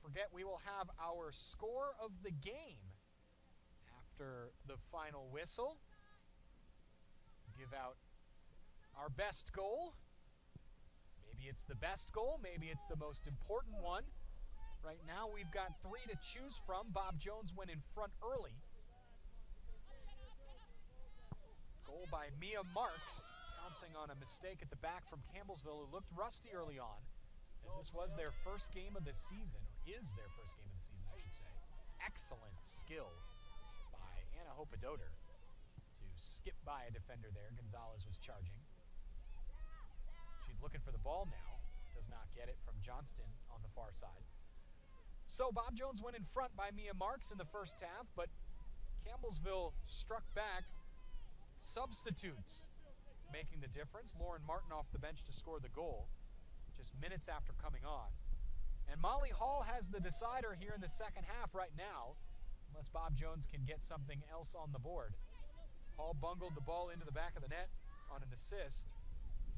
S1: Forget, we will have our score of the game after the final whistle. Give out our best goal. Maybe it's the best goal, maybe it's the most important one. Right now we've got 3 to choose from. Bob Jones went in front early. Goal by Mia Marks, pouncing on a mistake at the back from Campbellsville, who looked rusty early on, as this was their first game of the season, or is their first game of the season, I should say. Excellent skill by Anna Hopadoter to skip by a defender there. Gonzalez was charging. She's looking for the ball now. Does not get it from Johnston on the far side. So Bob Jones went in front by Mia Marks in the first half, but Campbellsville struck back. Substitutes making the difference. Lauren Martin off the bench to score the goal just minutes after coming on. And Molly Hall has the decider here in the second half right now, unless Bob Jones can get something else on the board. Hall bungled the ball into the back of the net on an assist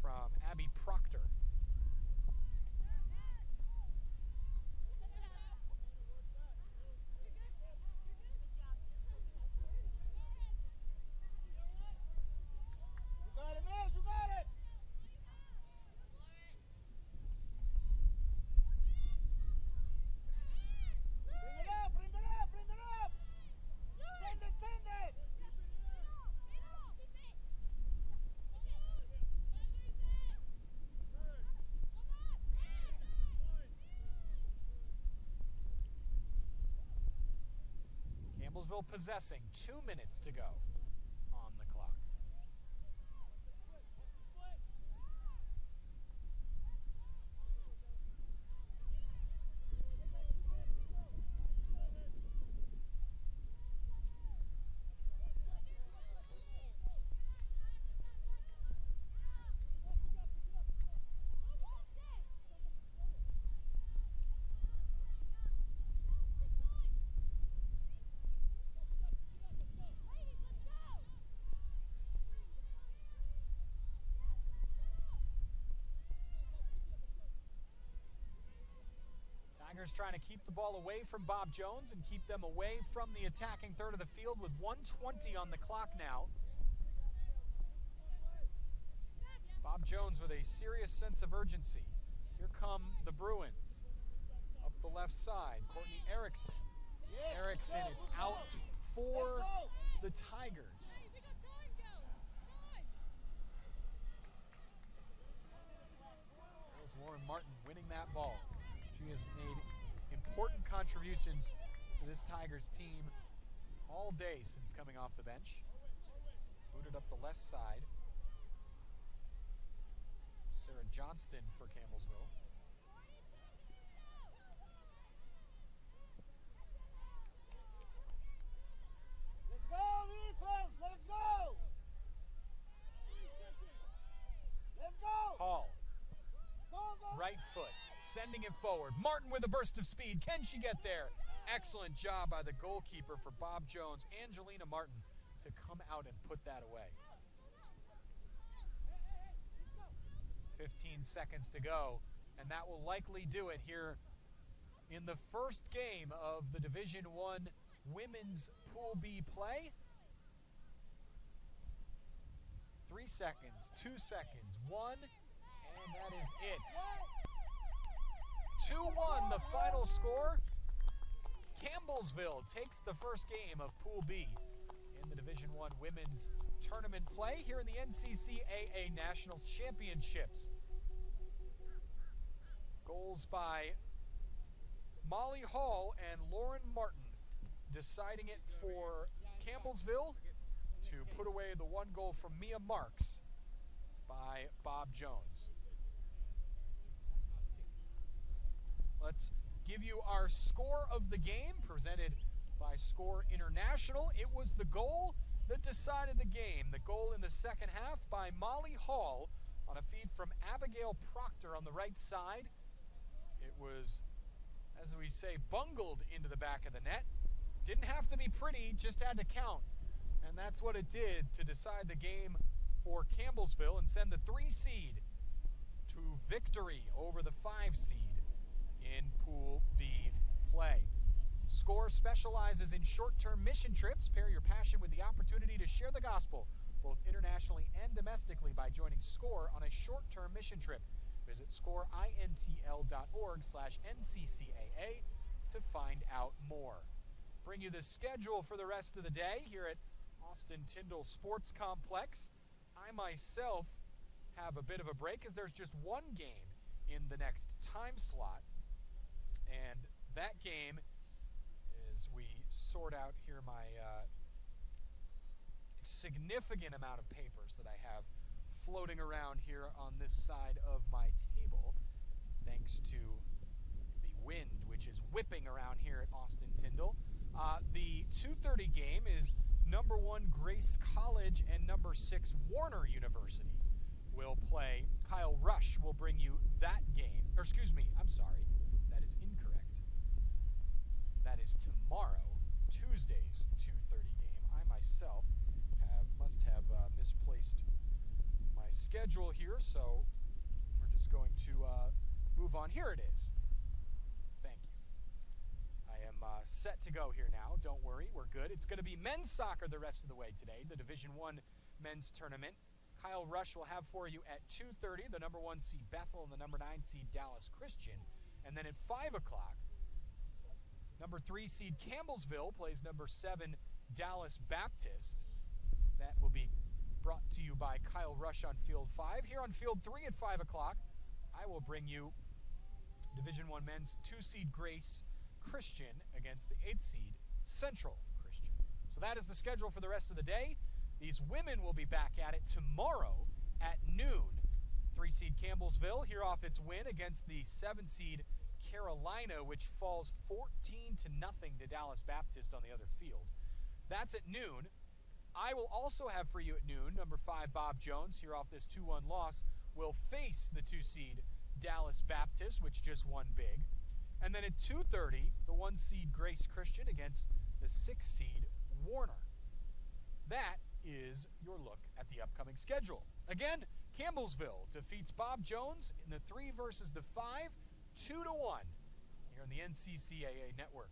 S1: from Abby Proctor.
S2: You got it, Mills, you got it! Bring it up, bring it up, bring it up! Send it, send it!
S1: Campbellsville possessing, 2 minutes to go on the clock. Tigers trying to keep the ball away from Bob Jones and keep them away from the attacking third of the field with 1:20 on the clock now. Bob Jones with a serious sense of urgency. Here come the Bruins. Up the left side, Courtney Erickson. Erickson, it's out for the Tigers. There's Lauren Martin winning that ball. She has made important contributions to this Tigers team all day since coming off the bench. Booted up the left side. Sarah Johnston for Campbellsville.
S2: Let's go, defense! Let's go! Let's go!
S1: Hall,
S2: Go, go!
S1: right foot, sending it forward. Martin with a burst of speed. Can she get there? Excellent job by the goalkeeper for Bob Jones, Angelina Martin, to come out and put that away. 15 seconds to go, and that will likely do it here in the first game of the Division I Women's Pool B play. 3 seconds, 2 seconds, 1, and that is it. 2-1 the final score. Campbellsville takes the first game of Pool B in the Division I women's tournament play here in the NCCAA National Championships. Goals by Molly Hall and Lauren Martin, deciding it for Campbellsville to put away the one goal from Mia Marks by Bob Jones. Let's give you our score of the game, presented by Score International. It was the goal that decided the game. The goal in the second half by Molly Hall on a feed from Abigail Proctor on the right side. It was, as we say, bungled into the back of the net. Didn't have to be pretty, just had to count. And that's what it did to decide the game for Campbellsville and send the 3 seed to victory over the 5 seed in Pool B play. Score specializes in short-term mission trips. Pair your passion with the opportunity to share the gospel, both internationally and domestically, by joining Score on a short-term mission trip. Visit scoreintl.org/NCCAA to find out more. Bring you the schedule for the rest of the day here at Austin-Tindall Sports Complex. I myself have a bit of a break as there's just one game in the next time slot. And that game, as we sort out here my significant amount of papers that I have floating around here on this side of my table, thanks to the wind which is whipping around here at Austin-Tindall. The 2:30 game is number 1 Grace College and number 6 Warner University will play. Kyle Rush will bring you that game. Or excuse me, I'm sorry. That is incorrect. That is tomorrow, Tuesday's 2:30 game. I myself must have misplaced my schedule here, so we're just going to move on. Here it is. Thank you. I am set to go here now. Don't worry, we're good. It's going to be men's soccer the rest of the way today, the Division I men's tournament. Kyle Rush will have for you at 2:30 the number 1 seed Bethel and the number 9 seed Dallas Christian. And then at 5 o'clock, number 3 seed Campbellsville plays number 7 Dallas Baptist. That will be brought to you by Kyle Rush on Field 5. Here on Field 3 at 5 o'clock, I will bring you Division I men's 2 seed Grace Christian against the 8 seed Central Christian. So that is the schedule for the rest of the day. These women will be back at it tomorrow at noon. 3 seed Campbellsville here off its win against the 7 seed Carolina, which falls 14-0 to Dallas Baptist on the other field. That's at noon. I will also have for you at noon, number 5 Bob Jones, here off this 2-1 loss, will face the 2 seed Dallas Baptist, which just won big. And then at 2:30, the 1 seed Grace Christian against the 6 seed Warner. That is your look at the upcoming schedule. Again, Campbellsville defeats Bob Jones in the 3 versus the 5, 2-1 here on the NCCAA Network.